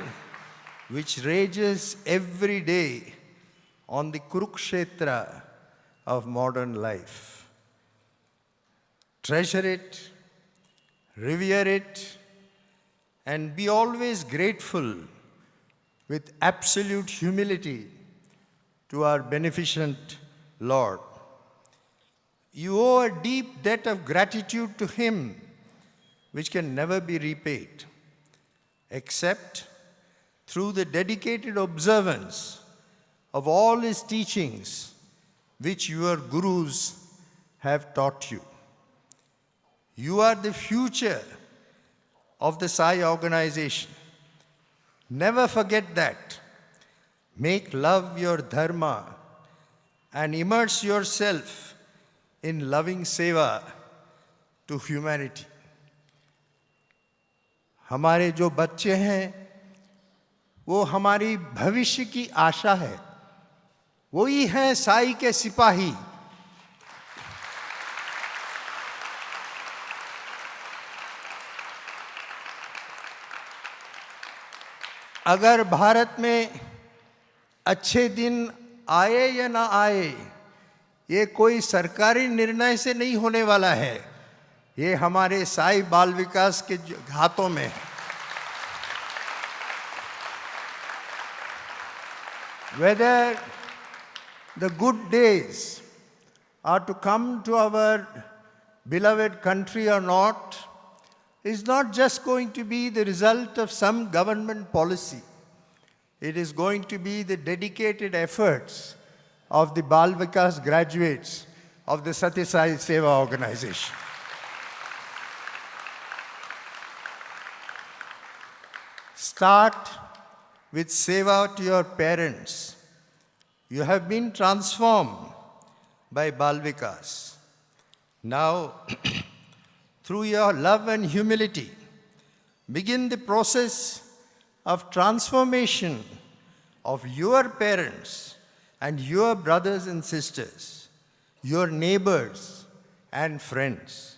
which rages every day on the Kurukshetra of modern life. Treasure it, revere it, and be always grateful with absolute humility to our beneficent Lord. You owe a deep debt of gratitude to Him which can never be repaid, except through the dedicated observance of all His teachings which your gurus have taught you. You are the future of the Sai organization. Never forget that. Make love your dharma and immerse yourself in loving seva to humanity. हमारे जो बच्चे हैं वो हमारी भविष्य की आशा है, वही हैं साई के सिपाही। अगर भारत में अच्छे दिन आए या ना आए, ये कोई सरकारी निर्णय से नहीं होने वाला है, ये हमारे साई बाल विकास के हाथों में है। Whether the good days are to come to our beloved country or not is not just going to be the result of some government policy. It is going to be the dedicated efforts of the Balvikas graduates of the Sathya Sai Seva organization. Start with seva to your parents. You have been transformed by Balvikas. Now, through your love and humility, begin the process of transformation of your parents and your brothers and sisters, your neighbors and friends.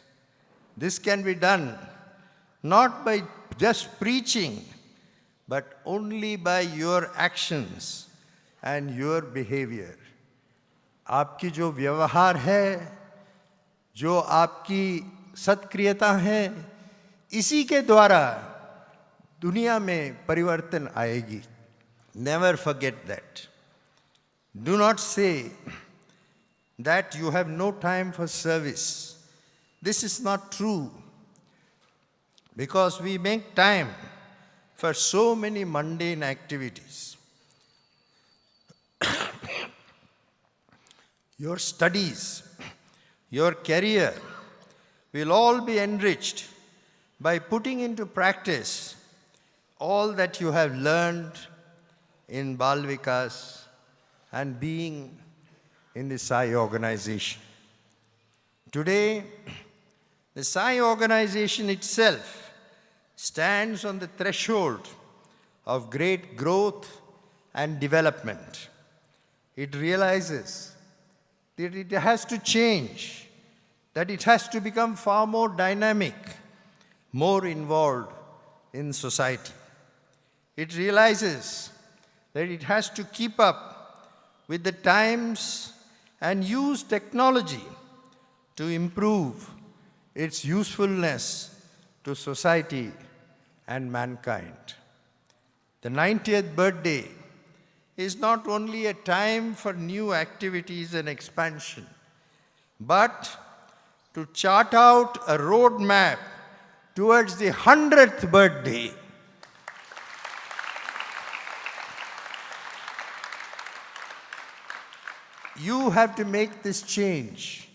This can be done not by just preaching, but only by your actions and your behavior. आपकी जो व्यवहार है, जो आपकी सत्क्रियता है, इसी के द्वारा दुनिया में परिवर्तन आएगी. Never forget that. Do not say that you have no time for service. This is not true, because we make time for so many mundane activities. Your studies, your career will all be enriched by putting into practice all that you have learned in Balvikas and being in the Sai organization. Today, the Sai organization itself stands on the threshold of great growth and development. It realizes that it has to change, that it has to become far more dynamic, more involved in society. It realizes that it has to keep up with the times and use technology to improve its usefulness to society and mankind. The 90th birthday is not only a time for new activities and expansion, but to chart out a roadmap towards the 100th birthday. You have to make this change.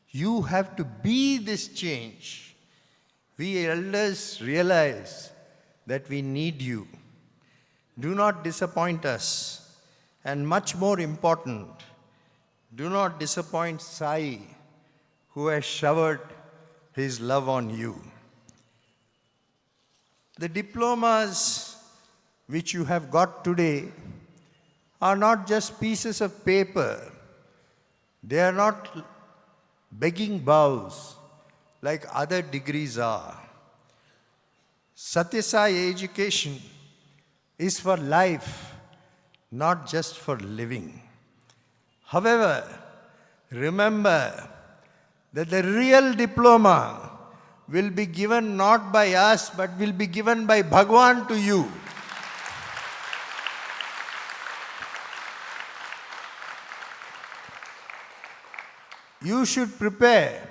You have to be this change. We elders realize that we need you. Do not disappoint us. And much more important, do not disappoint Sai, who has showered his love on you. The diplomas which you have got today are not just pieces of paper. They are not begging bows like other degrees are. Sathya Sai education is for life, not just for living. However, remember that the real diploma will be given not by us, but will be given by Bhagwan to you. You should prepare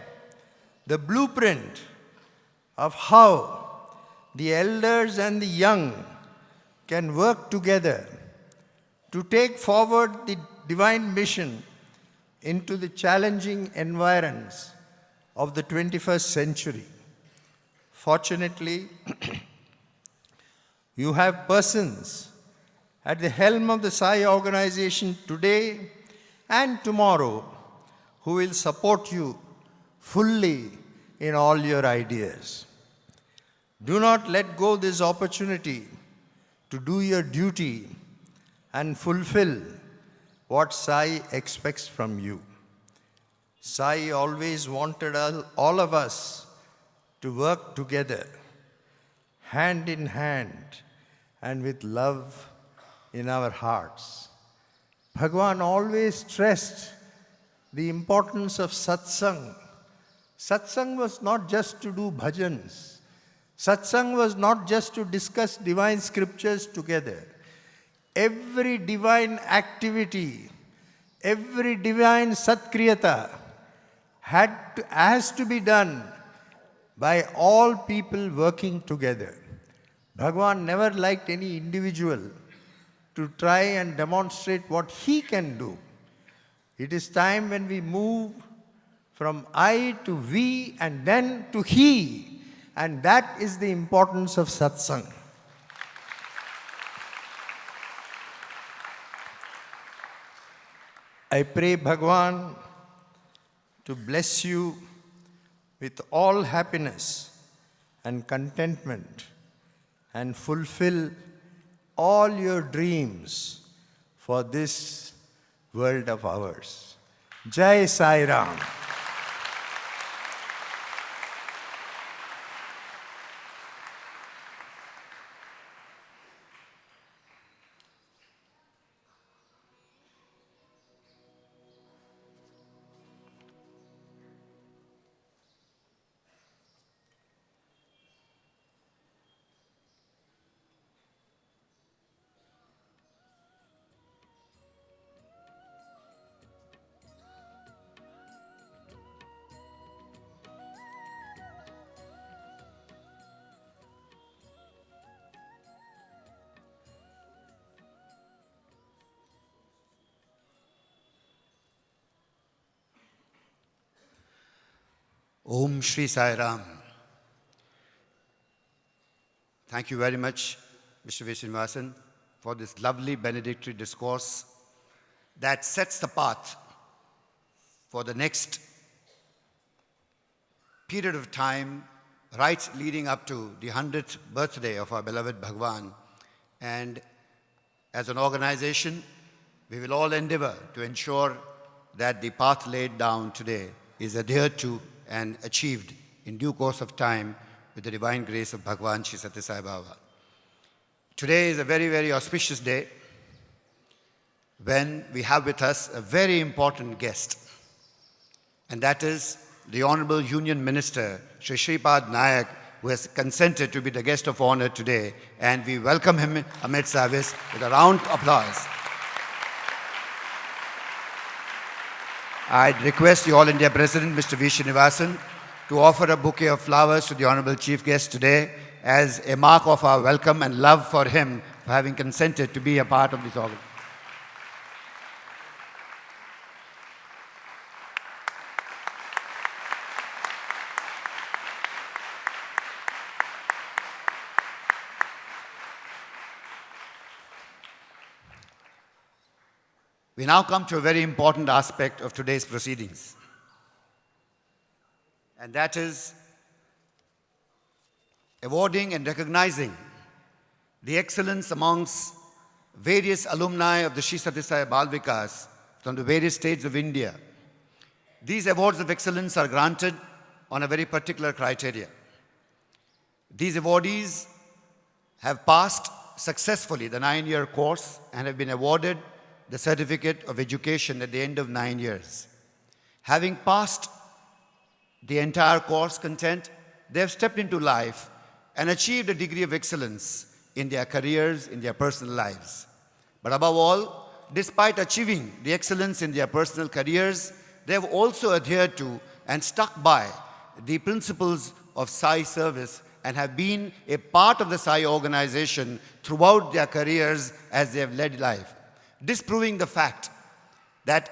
the blueprint of how the elders and the young can work together to take forward the divine mission into the challenging environs of the 21st century. Fortunately, you have persons at the helm of the Sai organization today and tomorrow who will support you fully in all your ideas. Do not let go this opportunity to do your duty and fulfill what Sai expects from you. Sai always wanted all of us to work together, hand in hand, and with love in our hearts. Bhagwan always stressed the importance of satsang. Satsang was not just to do bhajans. Satsang was not just to discuss divine scriptures together. Every divine activity, every divine satkriyata has to be done by all people working together. Bhagwan never liked any individual to try and demonstrate what he can do. It is time when we move from I to we and then to he. And that is the importance of satsang. I pray Bhagwan to bless you with all happiness and contentment and fulfill all your dreams for this world of ours. Jai Sai Ram. Om Shri Sai Ram. Thank you very much, Mr. Vishnuvasan, for this lovely benedictory discourse that sets the path for the next period of time, right leading up to the 100th birthday of our beloved Bhagwan. And as an organization, we will all endeavor to ensure that the path laid down today is adhered to and achieved in due course of time with the divine grace of Bhagwan Shri Sathya Sai Baba. Today is a very, very auspicious day when we have with us a very important guest, and that is the Honorable Union Minister, Shri Shripad Nayak, who has consented to be the guest of honor today, and we welcome him amidst service with a round of applause. I'd request the All India President, Mr. V. Srinivasan, to offer a bouquet of flowers to the Honorable Chief Guest today as a mark of our welcome and love for him for having consented to be a part of this organ. We now come to a very important aspect of today's proceedings, and that is awarding and recognizing the excellence amongst various alumni of the Sri Sathya Sai Balvikas from the various states of India. These awards of excellence are granted on a very particular criteria. These awardees have passed successfully the 9-year course and have been awarded the certificate of education at the end of 9 years. Having passed the entire course content, they have stepped into life and achieved a degree of excellence in their careers, in their personal lives. But above all, despite achieving the excellence in their personal careers, they have also adhered to and stuck by the principles of Sai service and have been a part of the Sai organization throughout their careers as they have led life, disproving the fact that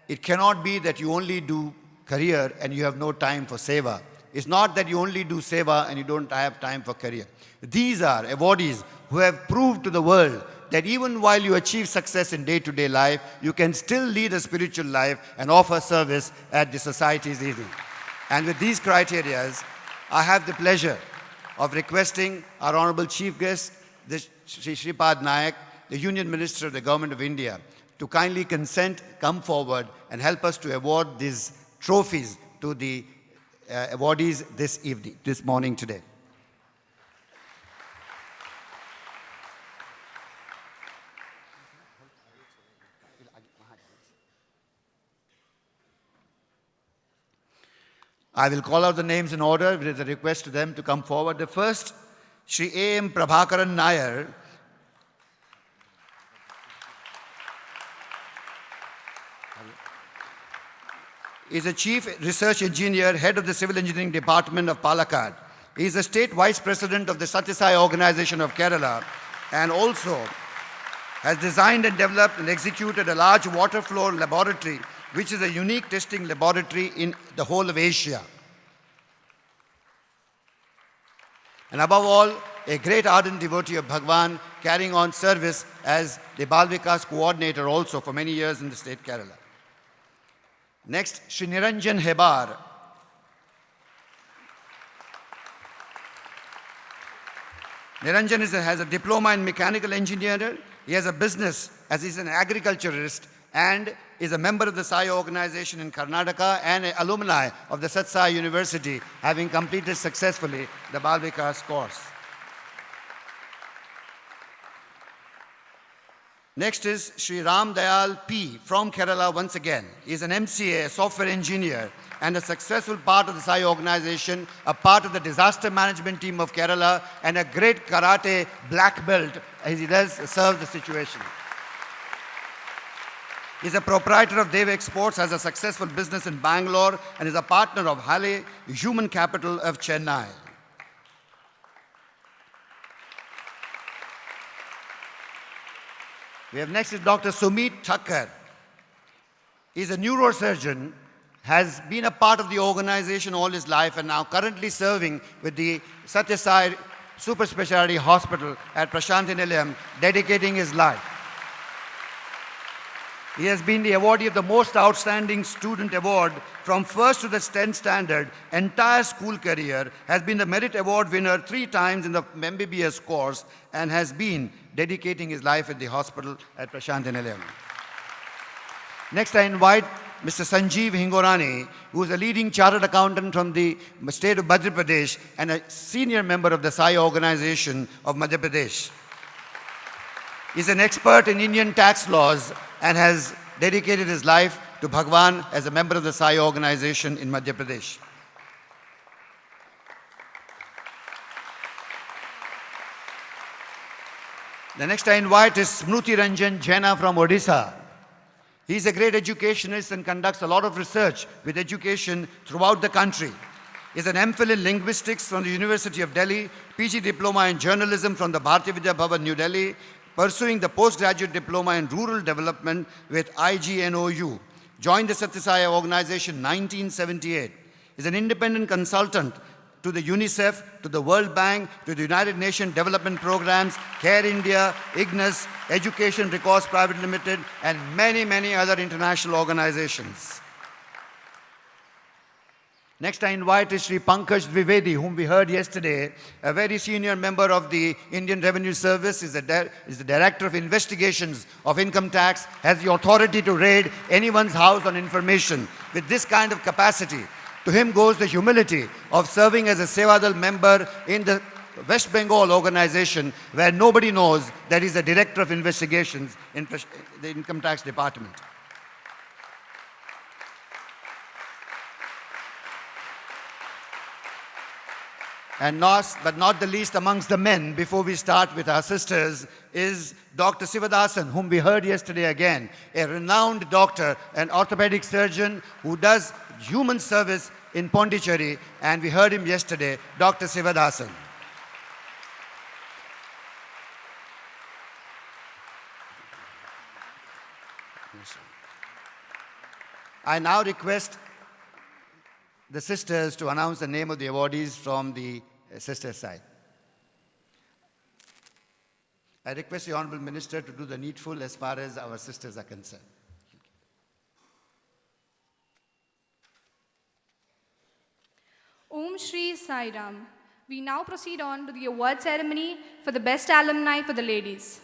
it cannot be that you only do career and you have no time for seva. It's not that you only do seva and you don't have time for career. These are awardees who have proved to the world that even while you achieve success in day-to-day life, you can still lead a spiritual life and offer service at the society's evening. And with these criteria, I have the pleasure of requesting our Honorable Chief Guest, Shri Shripad Nayak, the Union Minister of the Government of India, to kindly come forward and help us to award these trophies to the awardees this morning today. I will call out the names in order with a request to them to come forward. The first, Shri A.M. Prabhakaran Nair, is a Chief Research Engineer, Head of the Civil Engineering Department of Palakkad. He is a State Vice President of the Sathya Sai Organization of Kerala and also has designed and developed and executed a large water flow laboratory, which is a unique testing laboratory in the whole of Asia. And above all, a great ardent devotee of Bhagwan, carrying on service as the Balvikas coordinator also for many years in the state Kerala. Next, Shri Niranjan Hebar. Niranjan has a diploma in mechanical engineering. He has a business as he's an agriculturist and is a member of the Sai organization in Karnataka and an alumni of the Sathya Sai University, having completed successfully the Balvikas course. Next is Sri Ram Dayal P. from Kerala once again. He is an MCA, a software engineer, and a successful part of the Sai organization, a part of the disaster management team of Kerala, and a great karate black belt as he does serve the situation. He is a proprietor of Dev Exports, has a successful business in Bangalore, and is a partner of Halle Human Capital of Chennai. We have next is Dr. Sumit Thakkar. He is a neurosurgeon, has been a part of the organization all his life and now currently serving with the Sathya Sai Super Speciality Hospital at Prasanthi Nilayam, dedicating his life. He has been the awardee of the Most Outstanding Student Award from first to the 10th standard, entire school career, has been the Merit Award winner 3 times in the MBBS course, and has been dedicating his life at the hospital at Prasanthi Nilayam. Next, I invite Mr. Sanjeev Hingorani, who is a leading chartered accountant from the state of Madhya Pradesh and a senior member of the Sai organization of Madhya Pradesh. He is an expert in Indian tax laws and has dedicated his life to Bhagwan as a member of the Sai organization in Madhya Pradesh. The next I invite is Smruti Ranjan Jaina from Odisha. He is a great educationist and conducts a lot of research with education throughout the country. He is an MPhil in linguistics from the University of Delhi, PG diploma in journalism from the Bharatiya Vidya Bhavan, New Delhi, pursuing the postgraduate diploma in rural development with IGNOU. Joined the Sathya Sai organization in 1978. He is an independent consultant to the UNICEF, to the World Bank, to the United Nations Development Programs, Care India, Ignis, Education Recourse Private Limited, and many, many other international organizations. Next, I invite is Sri Pankaj Dwivedi, whom we heard yesterday, a very senior member of the Indian Revenue Service, is the Director of Investigations of Income Tax, has the authority to raid anyone's house on information. With this kind of capacity, to him goes the humility of serving as a Sevadal member in the West Bengal organization, where nobody knows that he's the Director of Investigations in the Income Tax Department. And last but not the least amongst the men, before we start with our sisters, is Dr. Sivadasan, whom we heard yesterday again, a renowned doctor, an orthopedic surgeon who does human service in Pondicherry, and we heard him yesterday, Dr. Sivadasan. I now request the sisters to announce the name of the awardees from the Sathya Sai. I request the Honorable Minister to do the needful as far as our sisters are concerned. Om Shri Sai Ram. We now proceed on to the award ceremony for the best alumni for the ladies.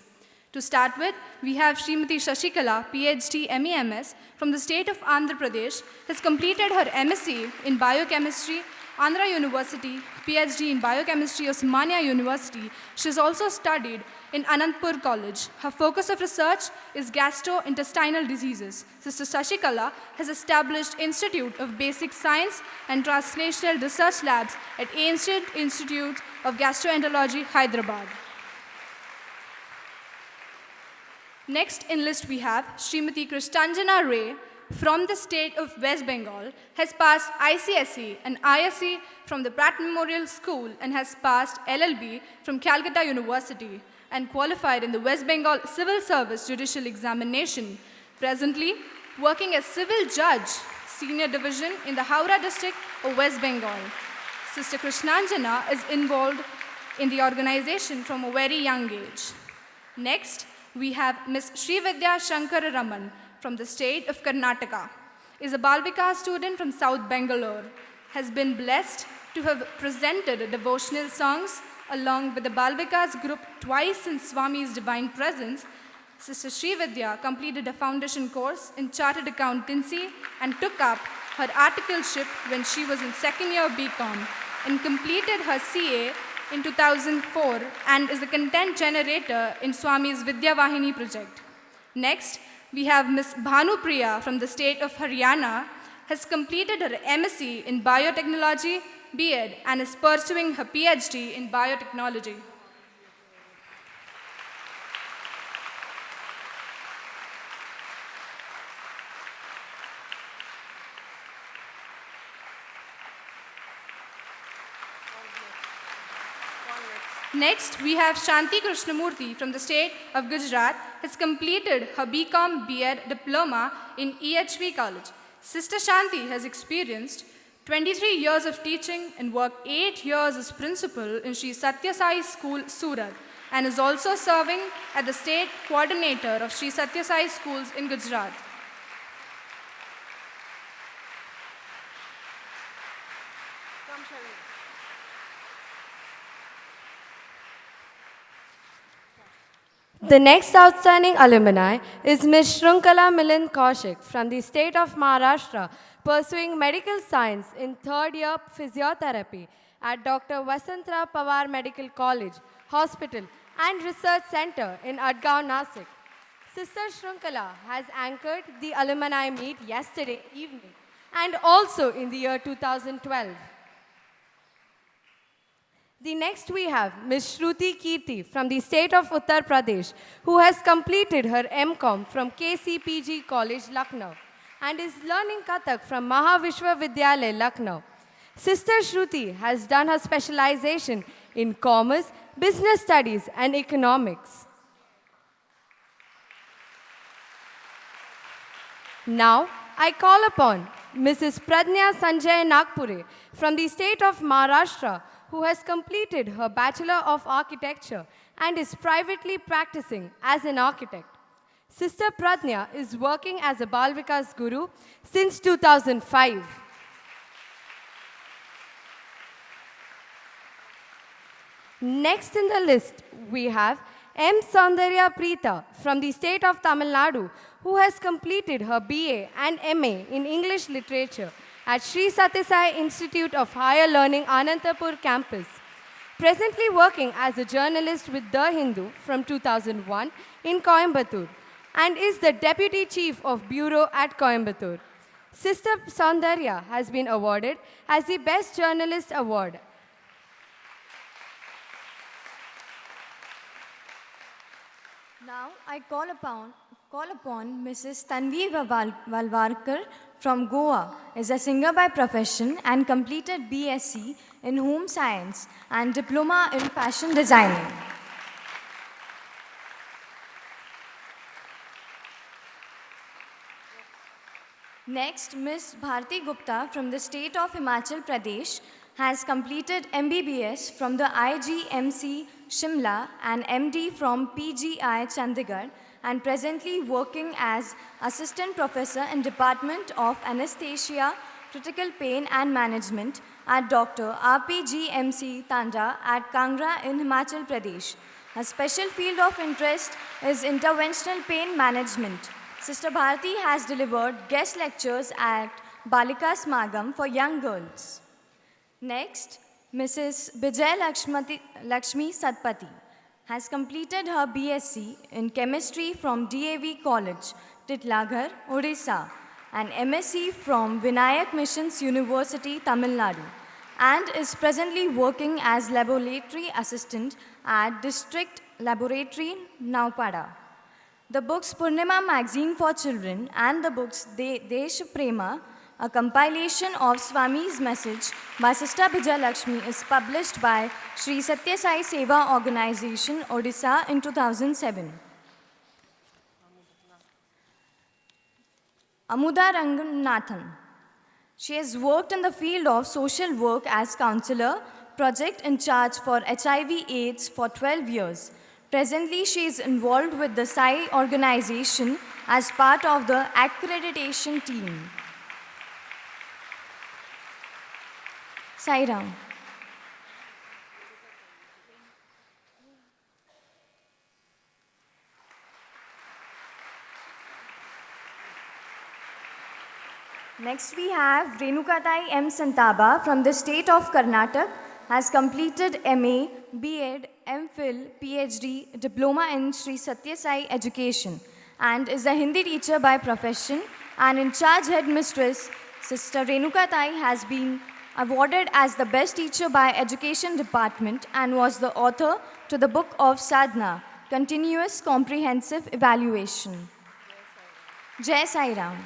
To start with, we have Srimati Shashikala, PhD MEMS from the state of Andhra Pradesh, has completed her MSc in Biochemistry, Andhra University, PhD in Biochemistry, Osmania University. She has also studied in Anandpur College. Her focus of research is gastrointestinal diseases. Sister Shashikala has established Institute of Basic Science and Translational Research Labs at Ancient Institute of Gastroenterology, Hyderabad. Next in list we have Srimati Kristanjana Ray from the state of West Bengal, has passed ICSE and ISE from the Pratt Memorial School and has passed LLB from Calcutta University and qualified in the West Bengal Civil Service Judicial Examination. Presently working as Civil Judge, Senior Division in the Howrah district of West Bengal. Sister Krishnanjana is involved in the organization from a very young age. Next, we have Ms. Srividya Shankara Raman from the state of Karnataka. Is a Balvikas student from South Bangalore. Has been blessed to have presented devotional songs along with the Balvikas group twice in Swami's Divine Presence. Sister Srividya completed a foundation course in Chartered Accountancy and took up her articleship when she was in second year BCom and completed her CA in 2004 and is a content generator in Swami's Vidya Vahini project. Next, we have Ms. Bhanu Priya from the state of Haryana, has completed her MSc in Biotechnology, B.Ed, and is pursuing her PhD in Biotechnology. Next, we have Shanti Krishnamurthy from the state of Gujarat, has completed her BCom B.Ed diploma in EHV College. Sister Shanti has experienced 23 years of teaching and worked 8 years as principal in Sri Sathya Sai School, Surat, and is also serving as the state coordinator of Sri Sathya Sai Schools in Gujarat. The next outstanding alumni is Ms. Shrunkala Milind Kaushik from the state of Maharashtra, pursuing medical science in third year physiotherapy at Dr. Vasantra Pawar Medical College, Hospital and Research Center in Adgaon, Nasik. Sister Shrunkala has anchored the alumni meet yesterday evening and also in the year 2012. The next we have Ms. Shruti Kirti from the state of Uttar Pradesh, who has completed her MCom from KCPG College, Lucknow, and is learning Kathak from Mahavishwa Vidyalaya, Lucknow. Sister Shruti has done her specialization in commerce, business studies, and economics. Now, I call upon Mrs. Pradnya Sanjay Nagpure from the state of Maharashtra, who has completed her Bachelor of Architecture and is privately practicing as an architect. Sister Pradnya is working as a Balvikas Guru since 2005. Next in the list, we have M. Saundarya Preeta from the state of Tamil Nadu, who has completed her BA and MA in English Literature at Sri Sathya Sai Institute of Higher Learning, Anantapur campus. Presently working as a journalist with The Hindu from 2001 in Coimbatore, and is the Deputy Chief of Bureau at Coimbatore. Sister Saundarya has been awarded as the Best Journalist Award. Now I call upon Mrs. Tanvi Valvarkar from Goa, is a singer by profession and completed BSc in Home Science and Diploma in Fashion Designing. Next, Ms. Bharti Gupta from the state of Himachal Pradesh has completed MBBS from the IGMC Shimla and MD from PGI Chandigarh, and presently working as Assistant Professor in Department of Anesthesia, Critical Pain and Management at Dr. RPGMC Tanda at Kangra in Himachal Pradesh. Her special field of interest is interventional pain management. Sister Bharti has delivered guest lectures at Balvikas Magam for young girls. Next, Mrs. Bijay Lakshmi Satpati has completed her BSc in Chemistry from DAV College, Titlaghar, Odisha, and MSc from Vinayak Missions University, Tamil Nadu, and is presently working as laboratory assistant at District Laboratory, Naupada. The books Purnima Magazine for Children and the books Desh Prema, a compilation of Swami's message by Sister Bijay Lakshmi, is published by Sri Sathya Sai Seva Organization, Odisha in 2007. Amuda Ranganathan. She has worked in the field of social work as counselor, project in charge for HIV/AIDS for 12 years. Presently, she is involved with the Sai organization as part of the accreditation team. Sai Ram. Next we have Renukatai M. Santaba from the state of Karnataka, has completed MA, B.Ed, MPhil, PhD, Diploma in Sri Sathya Sai Education, and is a Hindi teacher by profession, and in charge headmistress. Sister Renukatai has been awarded as the best teacher by Education Department and was the author to the book of Sadhana, Continuous Comprehensive Evaluation. Jai Sai Ram.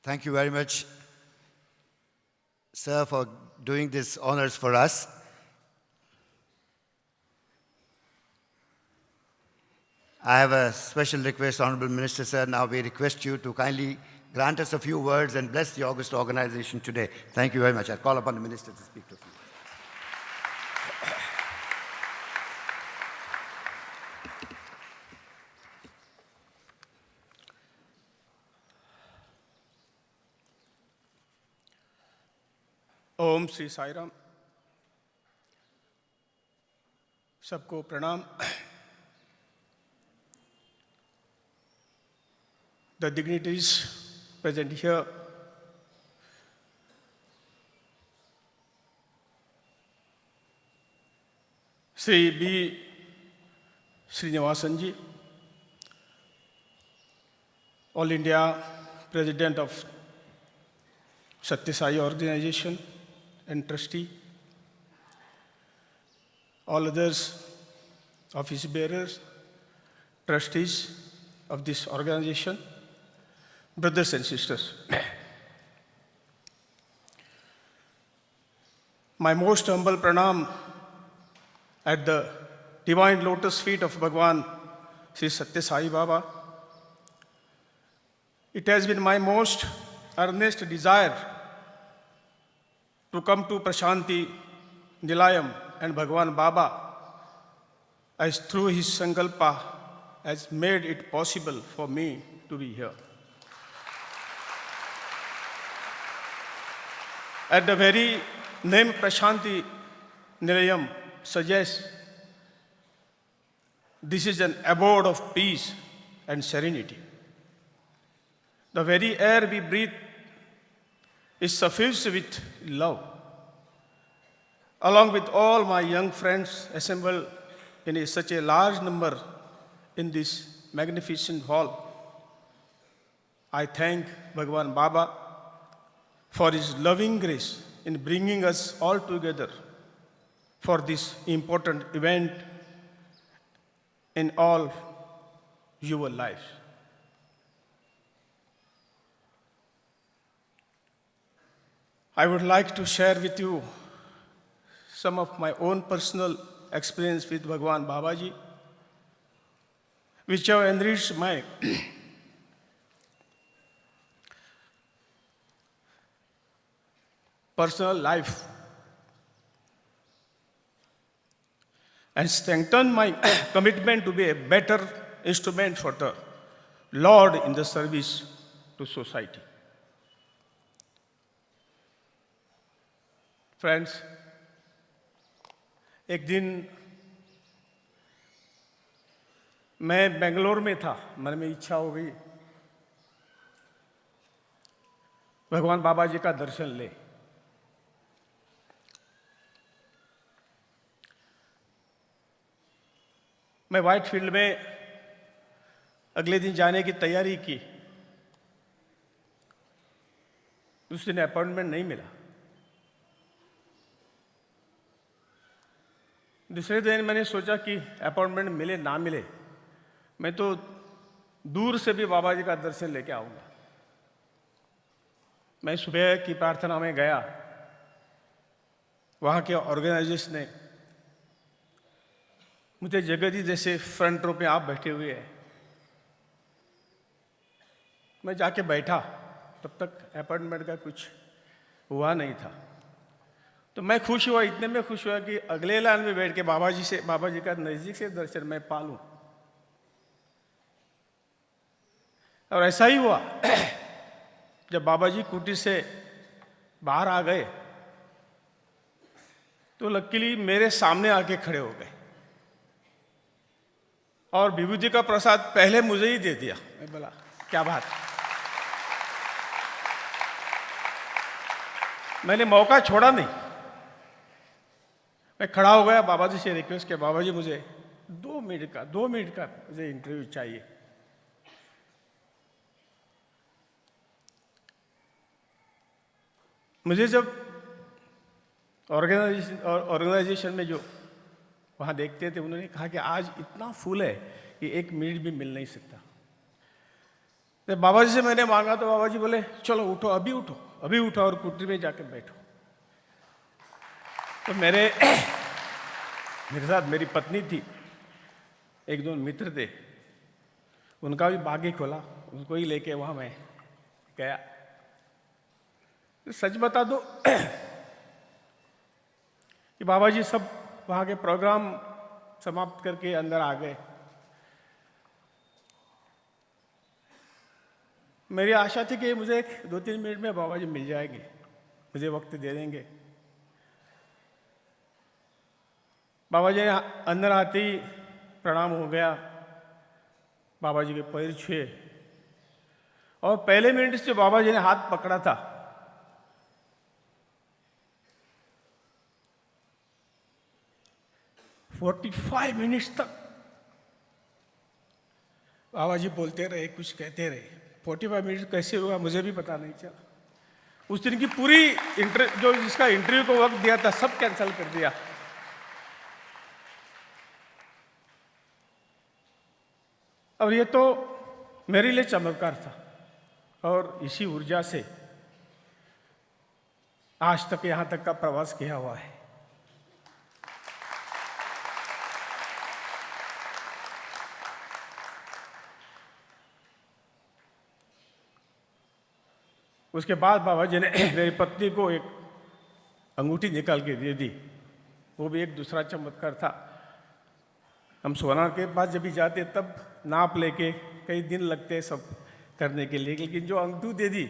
Thank you very much, sir, for doing these honors for us. I have a special request, Honorable Minister, sir. Now we request you to kindly grant us a few words and bless the august organization today. Thank you very much. I call upon the Minister to speak to us. ओम श्री साई राम। सबको प्रणाम। The dignitaries present here, Sri B. Srinivasan ji, All India President of Sathya Sai Organization and Trustee, all others, office bearers, trustees of this organization, brothers and sisters. My most humble pranam at the divine lotus feet of Bhagwan Sri Sathya Sai Baba. It has been my most earnest desire to come to Prasanthi, Nilayam and Bhagwan Baba, as through his Sankalpa has made it possible for me to be here. At the very name Prasanthi Nilayam suggests, this is an abode of peace and serenity. The very air we breathe is suffused with love. Along with all my young friends assembled in such a large number in this magnificent hall, I thank Bhagwan Baba for his loving grace in bringing us all together for this important event in all your lives. I would like to share with you some of my own personal experience with Bhagwan Babaji, which have enriched my personal life and strengthen my commitment to be a better instrument for the Lord in the service to society. Friends, एक दिन मैं बेंगलोर में था, मन में इच्छा हो गई भगवान बाबा जी का दर्शन ले। मैं व्हाइट फील्ड में अगले दिन जाने की तैयारी की। उस दिन अपॉइंटमेंट नहीं मिला। दूसरे दिन मैंने सोचा कि अपॉइंटमेंट मिले ना मिले, मैं तो दूर से भी बाबा जी का दर्शन लेके आऊँगा। मैं सुबह की प्रार्थना में गया। वहाँ के ऑर्गेनाइजर्स ने मुझे जगह दी, जैसे फ्रंट रो पे आप बैठे हुए हैं। मैं जाके बैठा, तब तक अपॉइंटमेंट का कुछ हुआ नहीं था। तो मैं खुश हुआ, इतने में खुश हुआ कि अगले लाइन में बैठ के बाबा जी का नज़दीक से दर्शन मैं पा लूँ। और ऐसा ही हुआ। जब बाबा जी कुटीर से बाहर आ गए तो लकीली मेरे सामने आके खड़े हो गए और विभूति का प्रसाद पहले मुझे ही दे दिया। मैं बोला क्या बात। मैंने मौका छोड़ा नहीं। मैं खड़ा हो गया, बाबा जी से रिक्वेस्ट किया, बाबा जी मुझे 2 मिनट का मुझे इंटरव्यू चाहिए। मुझे जब ऑर्गेनाइजेशन में जो वहाँ देखते थे, उन्होंने कहा कि आज इतना फुल है कि 1 मिनट भी मिल नहीं सकता। जब बाबा जी से मैंने मांगा तो बाबा जी बोले चलो उठो, अभी उठो और कुटी में जाकर बैठो। तो मेरे साथ मेरी पत्नी थी, 1-2 मित्र थे, उनका भी बागी खोला, उनको ही लेके वहाँ मैं गया। सच बता दो कि बाबा जी सब वहाँ के प्रोग्राम समाप्त करके अंदर आ गए। मेरी आशा थी कि मुझे 2-3 मिनट में बाबा जी मिल जाएंगे, मुझे वक्त दे देंगे। बाबा जी अंदर आते ही प्रणाम हो गया, बाबा जी के पैर छुए और पहले मिनट से बाबा जी ने हाथ पकड़ा था, 45 मिनट्स तक बाबा जी बोलते रहे, कुछ कहते रहे। 45 मिनट कैसे हुआ मुझे भी पता नहीं चला। उस दिन की पूरी जो जिसका इंटरव्यू को वक्त दिया था सब कैंसिल कर दिया। और ये तो मेरे लिए चमत्कार था और इसी ऊर्जा से आज तक यहाँ तक का प्रवास किया हुआ है। उसके बाद बाबा जी ने मेरी पत्नी को एक अंगूठी निकाल के दे दी। वो भी एक दूसरा चमत्कार था। हम सोनार के पास जब भी जाते तब नाप लेके कई दिन लगते सब करने के लिए, लेकिन जो अंगूठी दे दी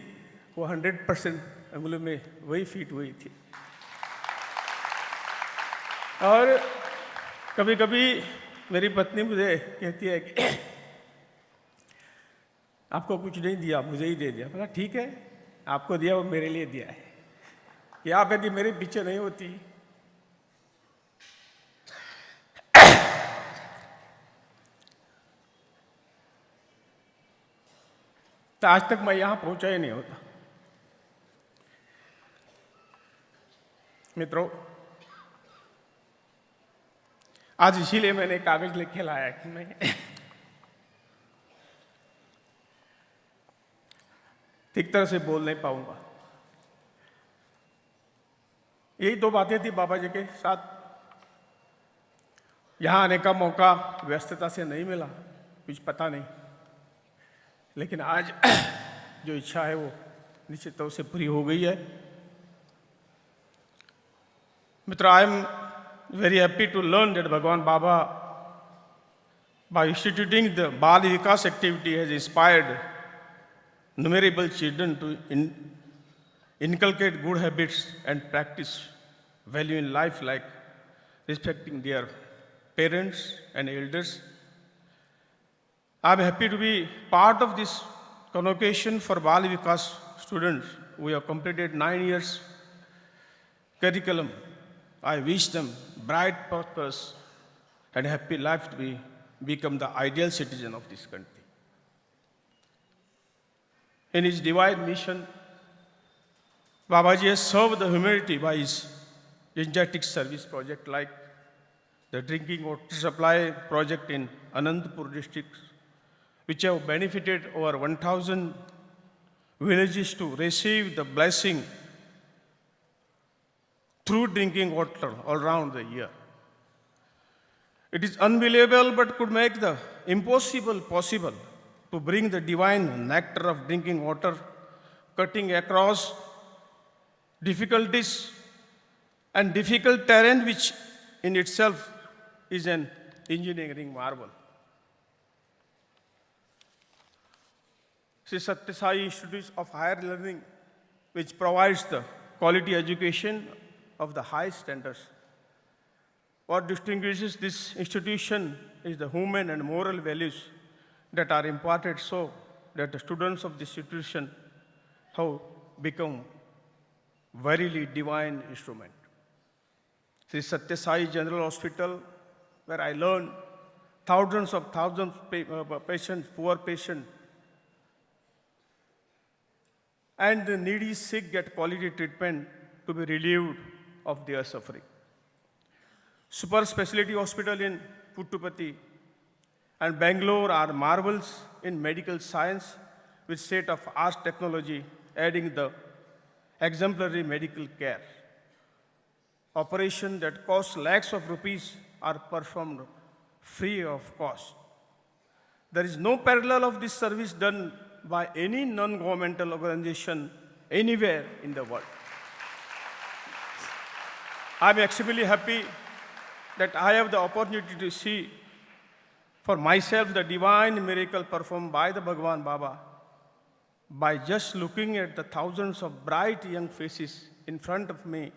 वो 100% अंगुली में वही फिट हुई थी। और कभी कभी मेरी पत्नी मुझे कहती है कि आपको कुछ नहीं दिया, मुझे ही दे दिया। बोला ठीक है, आपको दिया वो मेरे लिए दिया है, कि आप यदि मेरे पीछे नहीं होती तो आज तक मैं यहां पहुंचा ही नहीं होता। मित्रों, आज इसीलिए मैंने कागज लेके लाया कि मैं ठीक तरह से बोल नहीं पाऊंगा। यही दो बातें थी बाबा जी के साथ। यहां आने का मौका व्यस्तता से नहीं मिला, कुछ पता नहीं, लेकिन आज जो इच्छा है वो निश्चित तौर से पूरी हो गई है। मित्र, I am very happy to learn that Bhagwan Baba, by instituting the Balvikas activity, has inspired innumerable children to inculcate good habits and practice value in life, like respecting their parents and elders. I am happy to be part of this convocation for Balvikas students. We have completed 9 years curriculum. I wish them bright purpose and happy life to become the ideal citizen of this country. In his divine mission, Babaji has served the humanity by his energetic service project, like the drinking water supply project in Anantapur district, which have benefited over 1,000 villages to receive the blessing through drinking water all around the year. It is unbelievable but could make the impossible possible, to bring the divine nectar of drinking water, cutting across difficulties and difficult terrain, which in itself is an engineering marvel. Sri Sathya Sai Institute of Higher Learning, which provides the quality education of the highest standards. What distinguishes this institution is the human and moral values that are imparted, so that the students of this institution have become verily divine instrument. Sri Sathya Sai General Hospital, where I learned thousands patients, poor patients, and the needy sick get quality treatment to be relieved of their suffering. Super specialty hospital in Puttupati and Bangalore are marvels in medical science with state-of-art technology, adding the exemplary medical care. Operations that cost lakhs of rupees are performed free of cost. There is no parallel of this service done by any non-governmental organization anywhere in the world. I am extremely happy that I have the opportunity to see for myself the divine miracle performed by the Bhagwan Baba. By just looking at the thousands of bright young faces in front of me,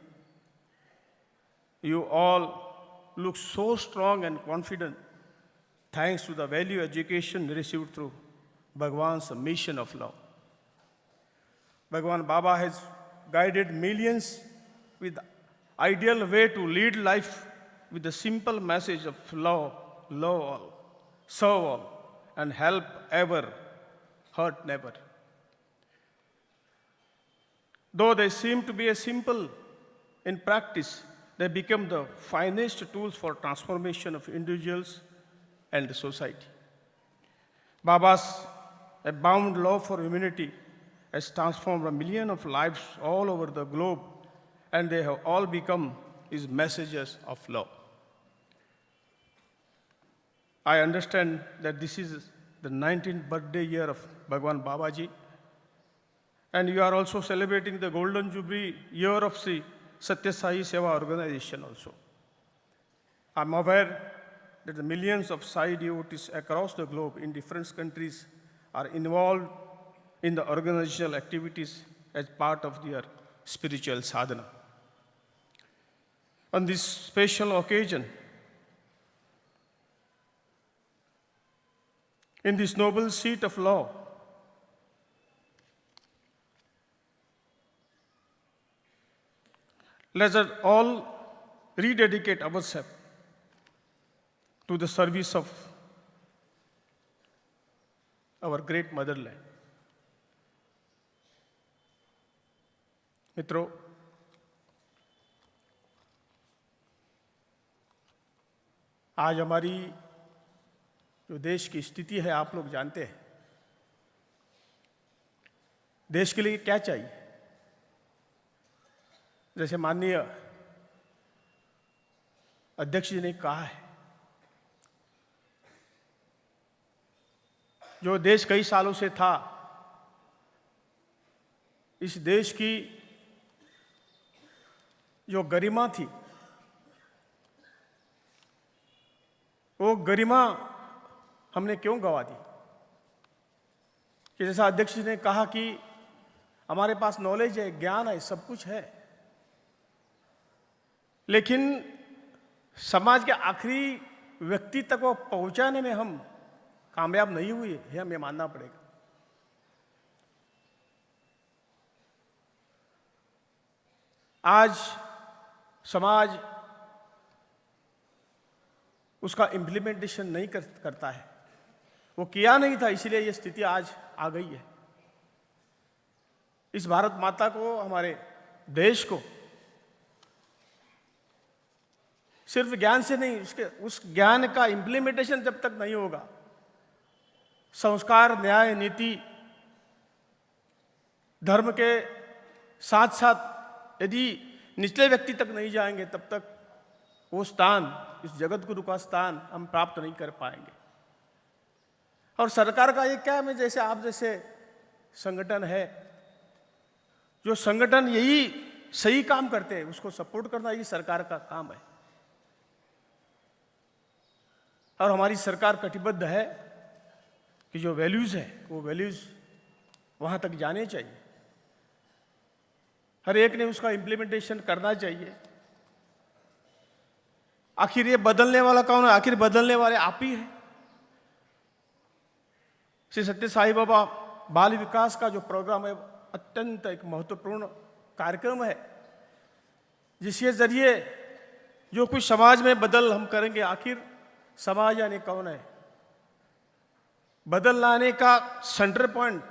you all look so strong and confident, thanks to the value education received through Bhagwan's mission of love. Bhagwan Baba has guided millions with ideal way to lead life with the simple message of love, love all, serve all, and help ever, hurt never. Though they seem to be a simple in practice, they become the finest tools for transformation of individuals and society. Baba's abound love for humanity has transformed a million of lives all over the globe, and they have all become his messengers of love. I understand that this is the 19th birthday year of Bhagwan Babaji, And you are also celebrating the Golden Jubilee year of Sri Sathya Sai Seva organization also. I'm aware that the millions of Sai devotees across the globe in different countries are involved in the organizational activities as part of their spiritual sadhana. On this special occasion, in this noble seat of law, let us all rededicate ourselves to the service of our great motherland. मित्रों, आज हमारी जो देश की स्थिति है आप लोग जानते हैं। देश के लिए क्या चाहिए? जैसे माननीय अध्यक्ष जी ने कहा है, जो देश कई सालों से था, इस देश की जो गरिमा थी, वो गरिमा हमने क्यों गवा दी? कि जैसा अध्यक्ष जी ने कहा कि हमारे पास नॉलेज है, ज्ञान है, सब कुछ है, लेकिन समाज के आखिरी व्यक्ति तक वो पहुंचाने में हम कामयाब नहीं हुए, ये हमें मानना पड़ेगा। आज समाज उसका इम्प्लीमेंटेशन नहीं करता है, वो किया नहीं था, इसलिए ये स्थिति आज आ गई है। इस भारत माता को, हमारे देश को सिर्फ ज्ञान से नहीं, उस ज्ञान का इम्प्लीमेंटेशन जब तक नहीं होगा, संस्कार, न्याय, नीति, धर्म के साथ साथ यदि निचले व्यक्ति तक नहीं जाएंगे, तब तक वो स्थान, इस जगत गुरु का स्थान हम प्राप्त नहीं कर पाएंगे। और सरकार का ये क्या, में जैसे आप जैसे संगठन है, जो संगठन यही सही काम करते हैं, उसको सपोर्ट करना ये सरकार का काम है। और हमारी सरकार कटिबद्ध है कि जो वैल्यूज है, वो वैल्यूज वहां तक जाने चाहिए, हर एक ने उसका इम्प्लीमेंटेशन करना चाहिए। आखिर ये बदलने वाला कौन है? आखिर बदलने वाले आप ही हैं। श्री सत्य साई बाबा बाल विकास का जो प्रोग्राम है, अत्यंत एक महत्वपूर्ण कार्यक्रम है, जिसके जरिए जो कुछ समाज में बदल हम करेंगे। आखिर समाज यानी कौन है? बदल लाने का सेंटर पॉइंट,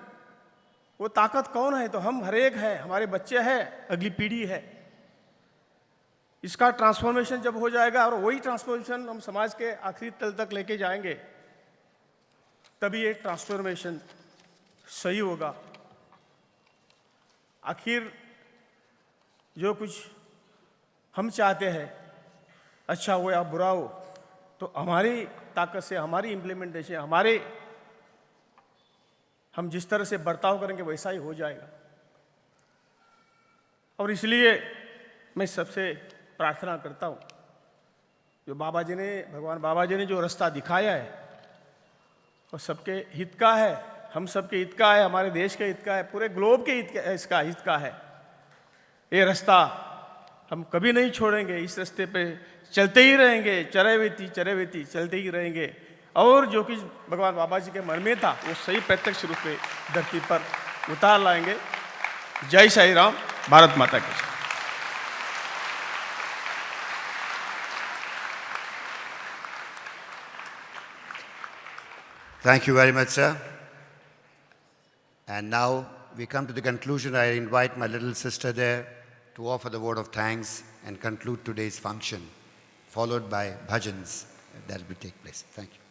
वो ताकत कौन है? तो हम हर एक है, हमारे बच्चे हैं, अगली पीढ़ी है। इसका ट्रांसफॉर्मेशन जब हो जाएगा और वही ट्रांसफॉर्मेशन हम समाज के आखिरी तल तक लेके जाएंगे, तभी ये ट्रांसफॉर्मेशन सही होगा। आखिर जो कुछ हम चाहते हैं, अच्छा हो या बुरा हो, तो हमारी ताकत से, हमारी इम्प्लीमेंटेशन, हम जिस तरह से बर्ताव करेंगे वैसा ही हो जाएगा। और इसलिए मैं सबसे प्रार्थना करता हूँ, जो भगवान बाबा जी ने जो रास्ता दिखाया है, वो सबके हित का है, हम सबके हित का है, हमारे देश के हित का है, पूरे ग्लोब के हित का है। ये रास्ता हम कभी नहीं छोड़ेंगे, इस रास्ते पे चलते ही रहेंगे, चरेवेती चलते ही रहेंगे। और जो कुछ भगवान बाबा जी के मन में था, वो सही प्रत्यक्ष रूप में धरती पर उतार लाएंगे। जय साई राम, भारत माता की। Thank you very much, sir. And now we come to the conclusion. I invite my little sister there to offer the word of thanks and conclude today's function, followed by bhajans that will take place. Thank you.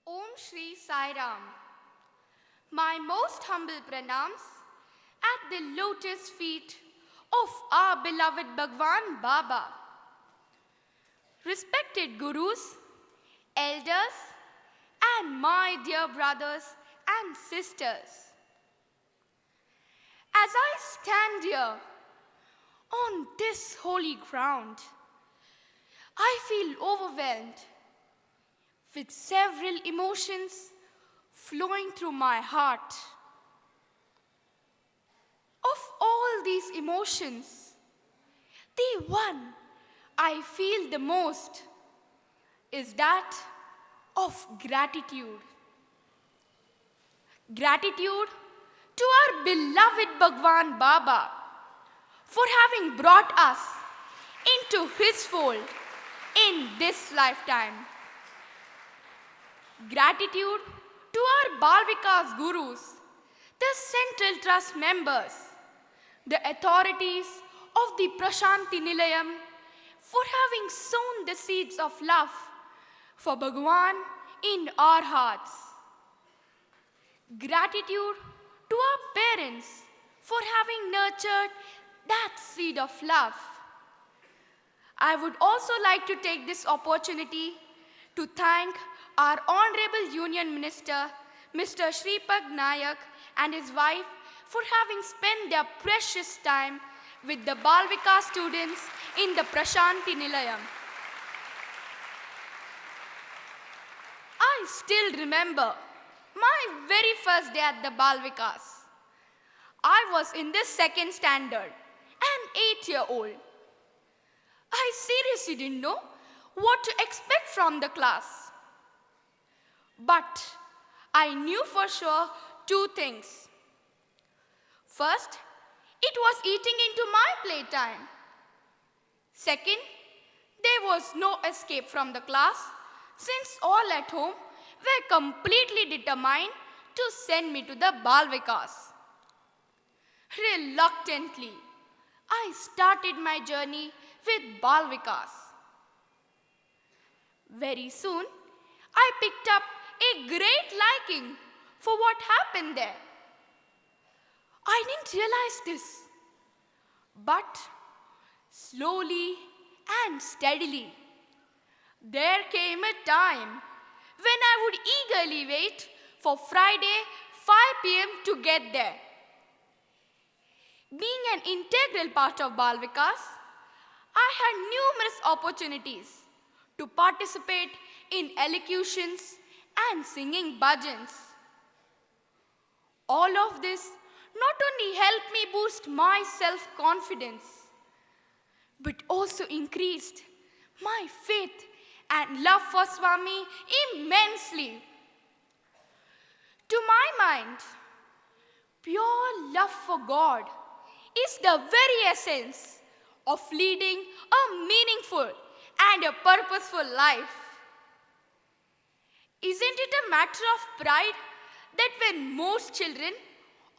Om Shri Sai Ram. My most humble pranams at the lotus feet of our beloved Bhagwan Baba. Respected gurus, elders, and my dear brothers and sisters. As I stand here on this holy ground, I feel overwhelmed with several emotions flowing through my heart. Of all these emotions, the one I feel the most is that of gratitude. Gratitude to our beloved Bhagwan Baba for having brought us into his fold in this lifetime. Gratitude to our Balvikas gurus, the Central Trust members, the authorities of the Prasanthi Nilayam for having sown the seeds of love for Bhagwan in our hearts. Gratitude to our parents for having nurtured that seed of love. I would also like to take this opportunity to thank our Honorable Union Minister, Mr. Shripad Nayak, and his wife for having spent their precious time with the Balvikas students in the Prasanthi Nilayam. I still remember my very first day at the Balvikas. I was in the second standard, an 8-year-old. I seriously didn't know what to expect from the class. But I knew for sure two things. First, it was eating into my playtime. Second, there was no escape from the class since all at home were completely determined to send me to the Balvikas. Reluctantly, I started my journey with Balvikas. Very soon, I picked up a great liking for what happened there. I didn't realize this, but slowly and steadily, there came a time when I would eagerly wait for Friday 5 p.m. to get there. Being an integral part of Balvikas, I had numerous opportunities to participate in elocutions and singing bhajans. All of this not only helped me boost my self-confidence, but also increased my faith and love for Swami immensely. To my mind, pure love for God is the very essence of leading a meaningful and a purposeful life. Isn't it a matter of pride that when most children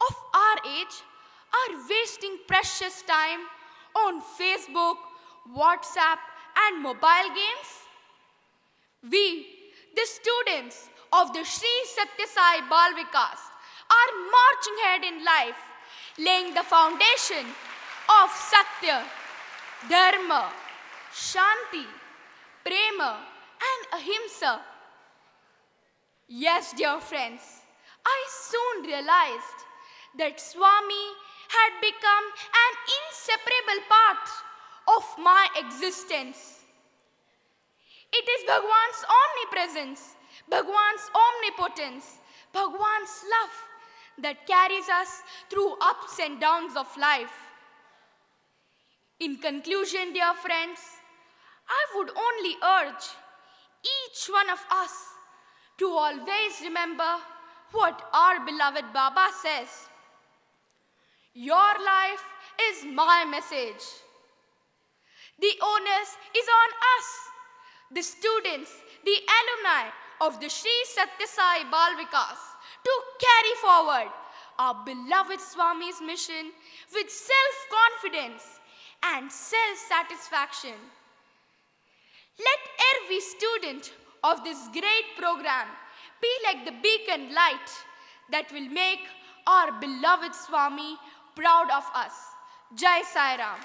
of our age are wasting precious time on Facebook, WhatsApp, and mobile games, we, the students of the Sri Sathya Sai Balvikas, are marching ahead in life, laying the foundation of Satya, Dharma, Shanti, Prema, and Ahimsa. Yes, dear friends, I soon realized that Swami had become an inseparable part of my existence. It is Bhagwan's omnipresence, Bhagwan's omnipotence, Bhagwan's love that carries us through ups and downs of life. In conclusion, dear friends, I would only urge each one of us to always remember what our beloved Baba says. Your life is my message. The onus is on us, the students, the alumni of the Sri Sathya Sai Balvikas, to carry forward our beloved Swami's mission with self-confidence and self-satisfaction. Let every student of this great program be like the beacon light that will make our beloved Swami proud of us. Jai Sai Ram.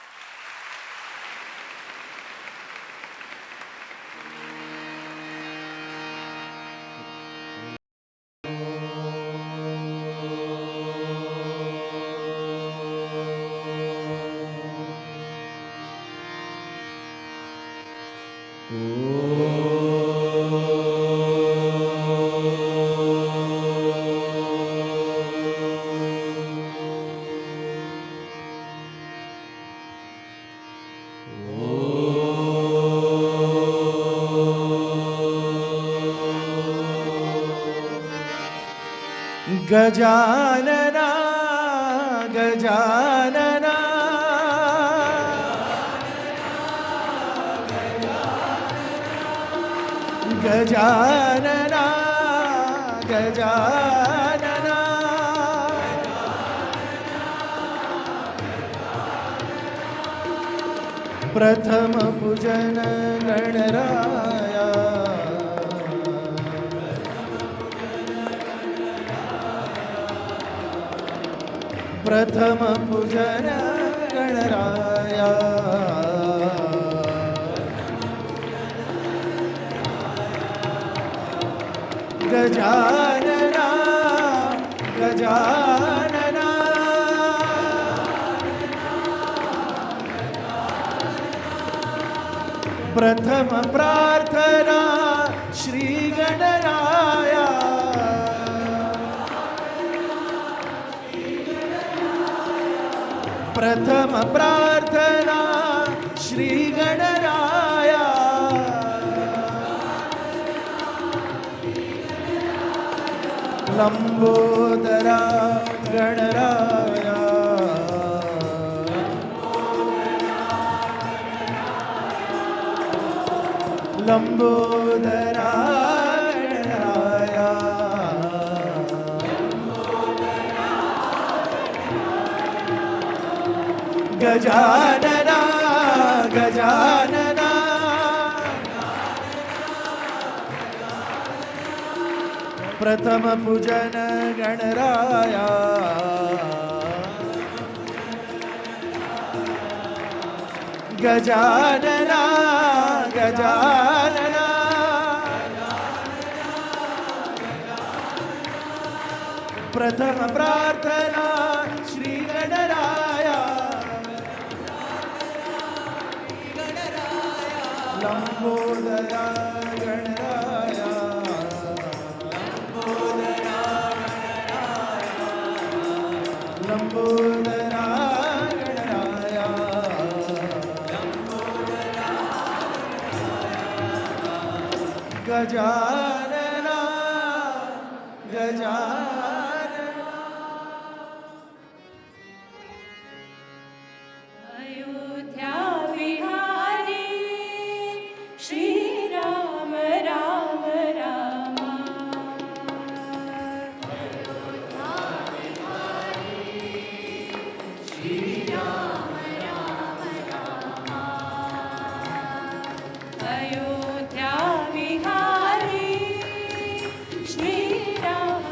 Gajanana Gajanana Gajanana Gajanana प्रथम पूजन गणराया प्रथम पूजन गणराया गजानना गजानना प्रथम प्रार्थना श्री गणराया प्रथम प्रार्थना श्री गणराया लंबोदरा गणराया लंबोदरा गणराया गजानना गजानना प्रथम पूजन गणराया गजानना गजानना प्रथम प्रार्थना श्री गणराया लंबोदरा गणराया लंबोदरा गणराया गजानना गजानना अयोध्या विहारी श्री राम राम राम अयोध्या विहारी श्री राम राम राम अयोध्या विहारी श्री राम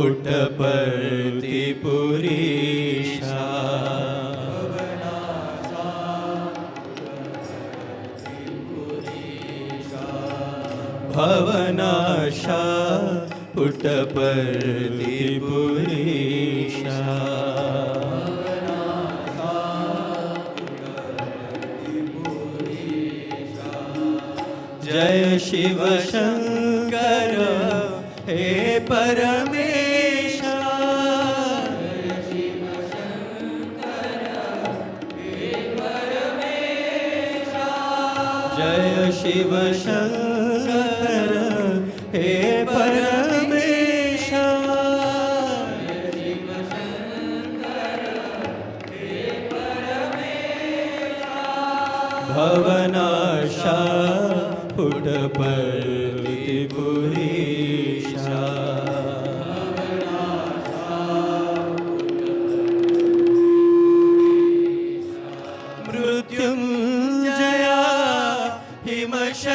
पुट्टपर्ति पुरीशा भवनाशा पुट्टपर्ति पुरीशा जय शिव शंकर हे परमेशा जय शिव शंकर हे परमेशा भवनाशा पुट्टपर्ति पुरीशा मृत्युंजया हिमशैलगिरीशा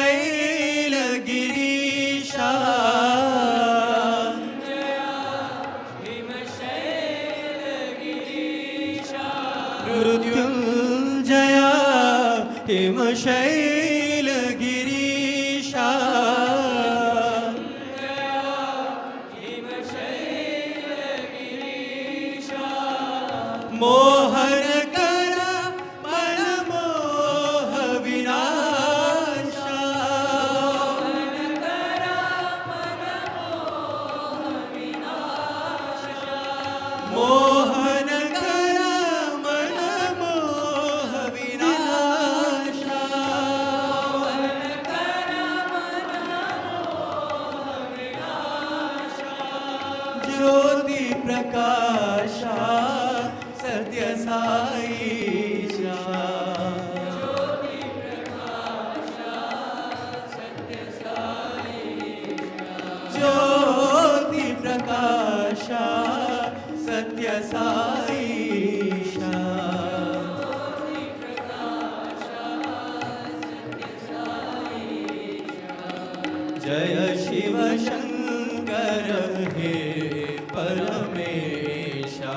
मृत्युंजया हिमशैलगिरीशा मोहनकर मनमोह विनाशा मोहनकर मनमोह विनाशा ज्योति प्रकाशा सत्य साईशा ज्योति प्रकाशा सत्य साईशा जय शिव शंकर हे परमेशा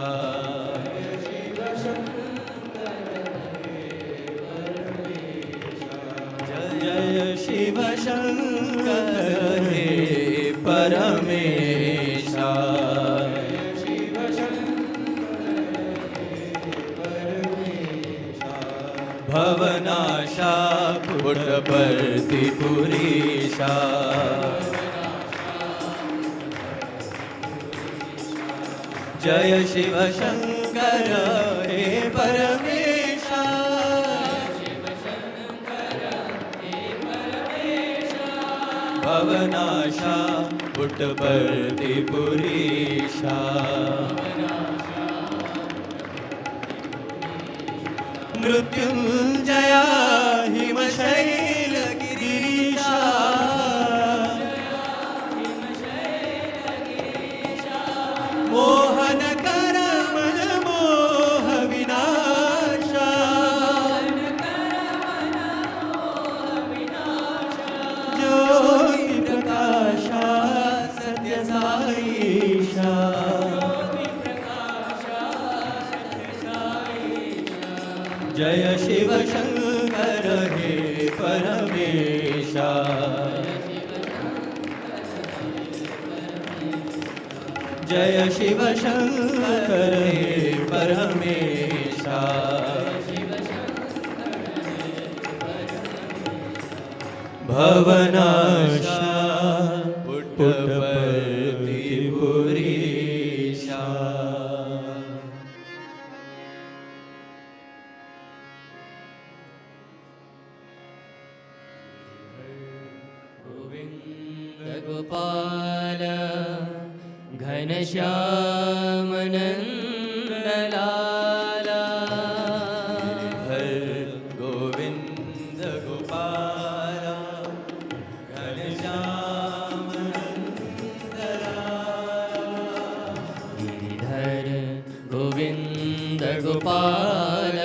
जय शिव शंकर हे परमेशा भवनाशा पुट्टपर्ति पुरीशा जय शिव शंकर हे परमेशा भवनाशा पुट्टपर्ति पुरीशा मृत्युंजया हिमशैलगिरीशा मोहनकर मनमोह विनाशा ज्योति प्रकाशा सत्य साईशा जय शिव शंकर हे परमेशा जय शिव शंकर हे परमेशा भवनाशा पुट्टपर्ति पुरीशा गोपाल घनश्याम नंदलाला हर गोविंद गोपाल घनश्याम गिरिधर गोविंद गोपाल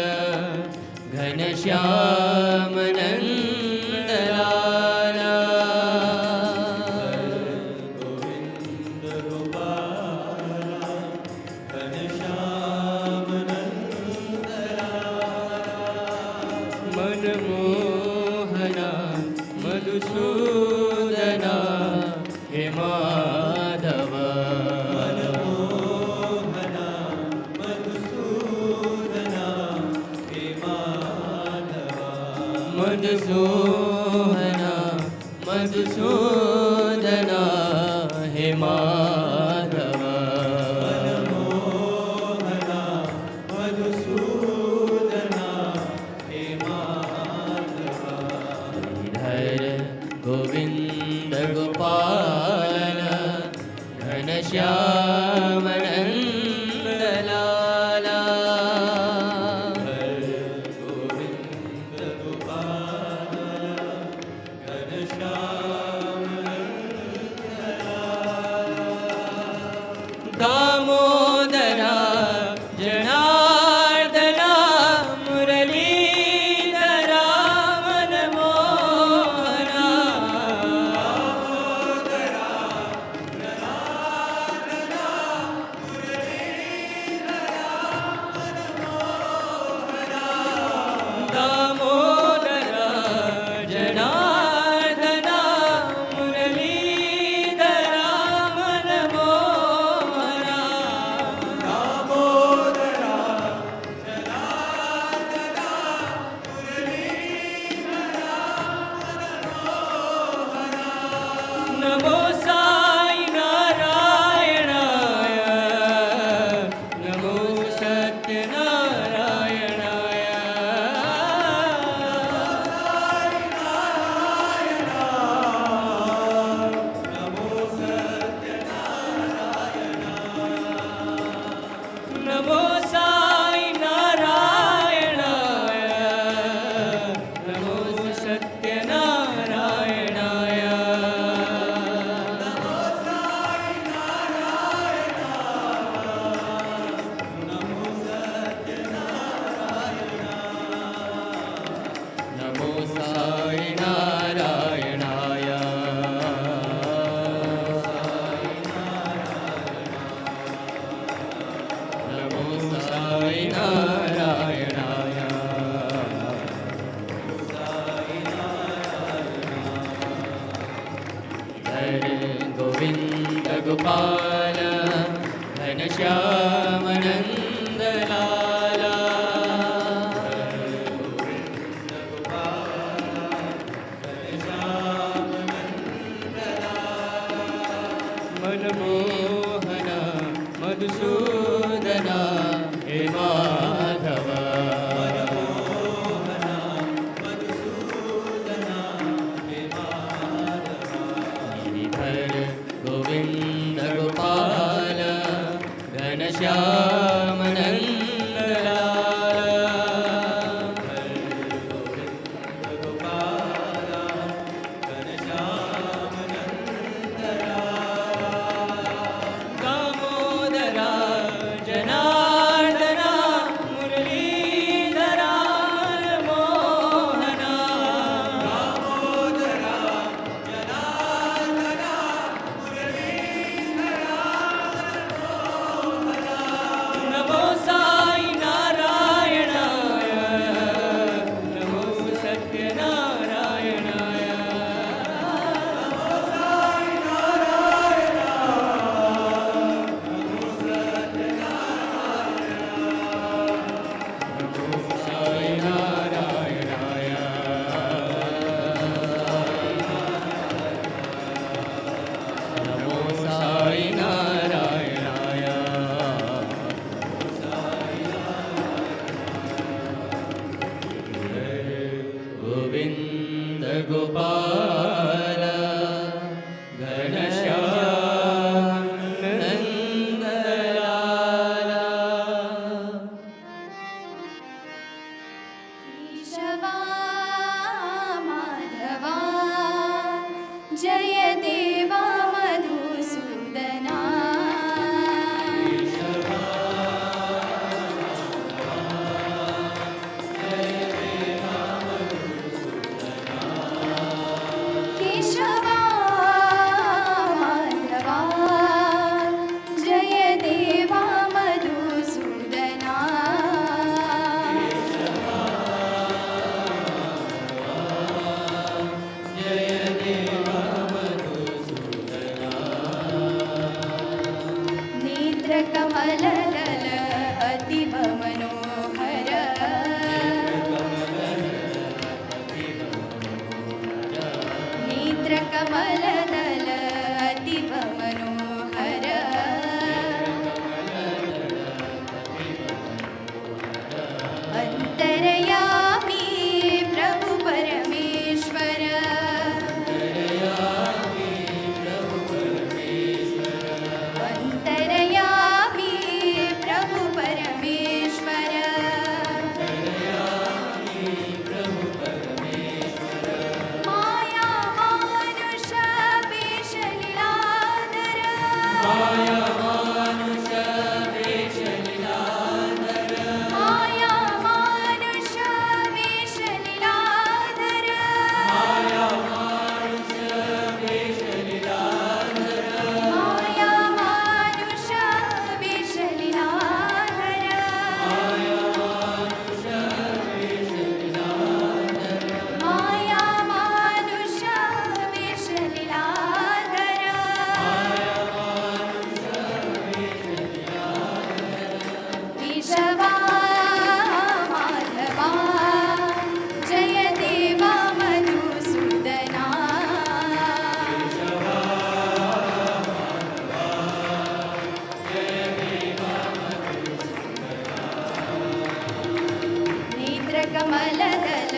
घनश्याम नंदलाला मनमोहना मधुसूदना हे माधव मनमोहना मधुसूदना हे माधव मधुसूदना मधुसूदना हे माधव मनमोहना मधुसूदना हे माधव श्रीधर गोविंद गोपाल घनश्याम नंद लाला गोविंद गोपाल घनश्याम दामोदरा जनार्दना मुरलीधरा मनमोहना दामोदरा जनार्दना मुरलीधरा मनमोहना दामोदरा जनार्दना मुरलीधरा मनमोहना नमो साई नारायणाय नमो सत्यनारायणाय नमो साई नारायणाय नमो सत्यनारायणाय नमो साई नारायणाय नमो सत्यनारायणाय नमो साई नारायणाय नमो साई नारायणाय हरे गोविंद गोपाल घनश्याम नंद लाला गोविंद गोपाल घनश्याम नंद लाला मनमोहना मधुसूदना हे माधव मनमोहना मधुसूदना हे माधव गिरिधर गोविंद गोपाल घनश्याम नंद लाला गोविंद गोपाल घनश्याम नंद लाला दामोदरा जनार्दना मुरलीधरा मोहना दामोदरा जनार्दना मुरलीधरा नमो साई नारायणाय नमो सत्यनारायणाय नमो साई नमो साई नारायणाय गोविंद गोपाल घनश्याम नंद लाला केशवा माधवा जय देवा मधुसूदना नेत्रकमलदल अतीव मनोहर अन्तर्यामी प्रभु परमेश्वर अन्तर्यामी प्रभु परमेश्वर माया मानुष वेश लीलाधर माया मानुष वेश लीलाधर माया मानुष वेश लीलाधर माया मानुष वेश लीलाधर माया मानुष वेश लीलाधर माया मानुष वेश लीलाधर माया मानुष वेश लीलाधर केशवा माधवा जय देवा मधुसूदना नेत्रकमलदल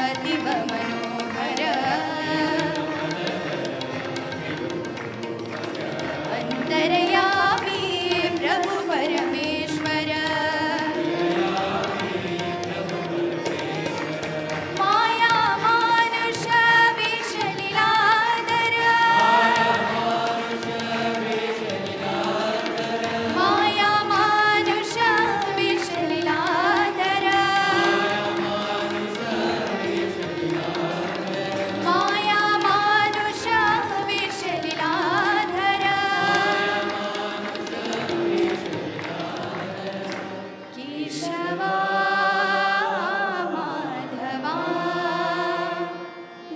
अतीव मनोहर अन्तर्यामी प्रभु परमेश्वर माया मानुष वेश लीलाधर माया मानुष वेश लीलाधर माया मानुष वेश लीलाधर केशवा माधवा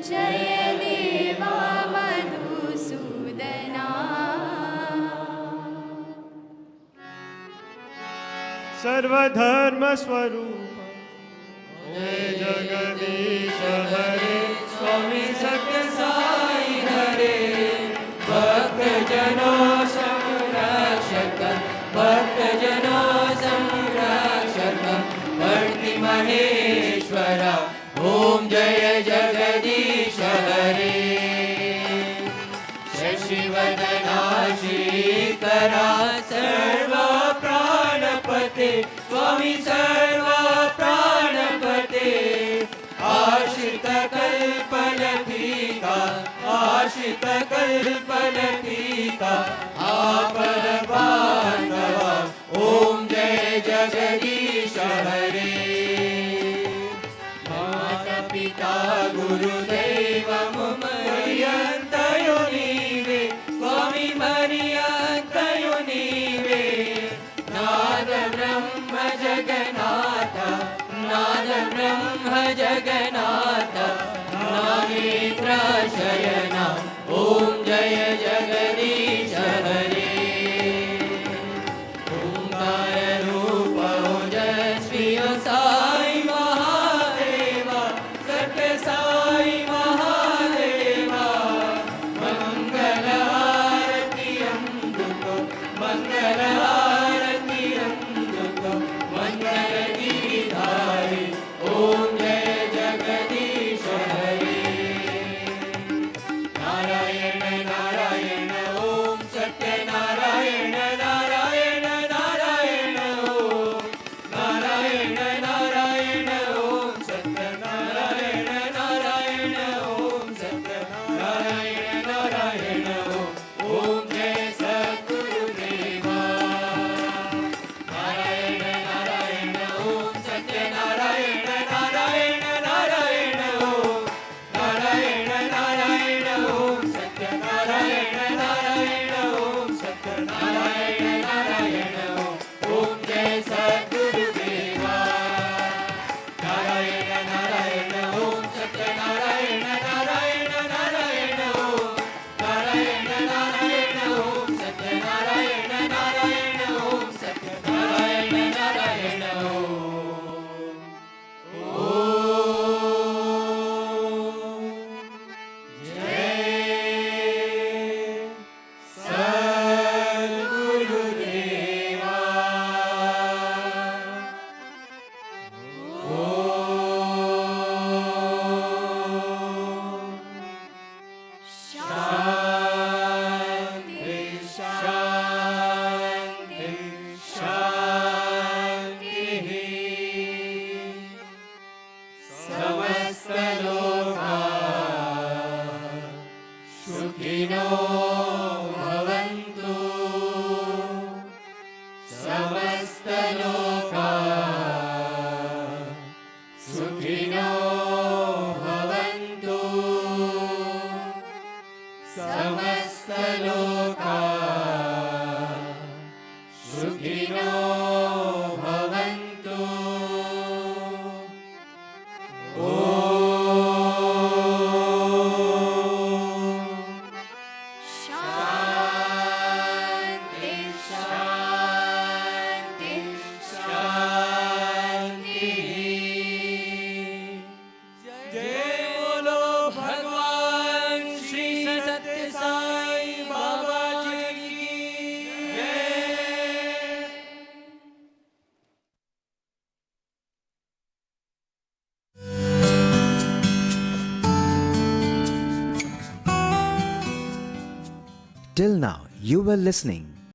जय देवा मधुसूदना सर्वधर्म स्वरूप जय जगदीश हरे स्वामी सत्य साई हरे भक्त जनों संरक्षक भक्त जनों संरक्षक वर्ति महेश्वर ओम जय जगदीश हरे शशिवदना श्रीकरा सर्व प्राणपते स्वामी सर्व प्राणपते आश्रित कल्पलतिका आश्रित कल्पलतिका आपद बांधवा ओम जय जगदीश हरे माता पिता गुरुदेव मरियंतयो नीवे स्वामी मरियंतयो नीवे नाद ब्रह्म जगन्नाथ नाद ब्रह्म जगन्नाथ नागेन्द्र शयना ओम जय जगदीश हरे ओंकार रूप ओजस्वी साई महादेवा सत्य साई महादेवा मंगल आरती अमृत मंगल आरती अमृत मंगल गिरिधारी ओम जय Jagdish Till now, you were listening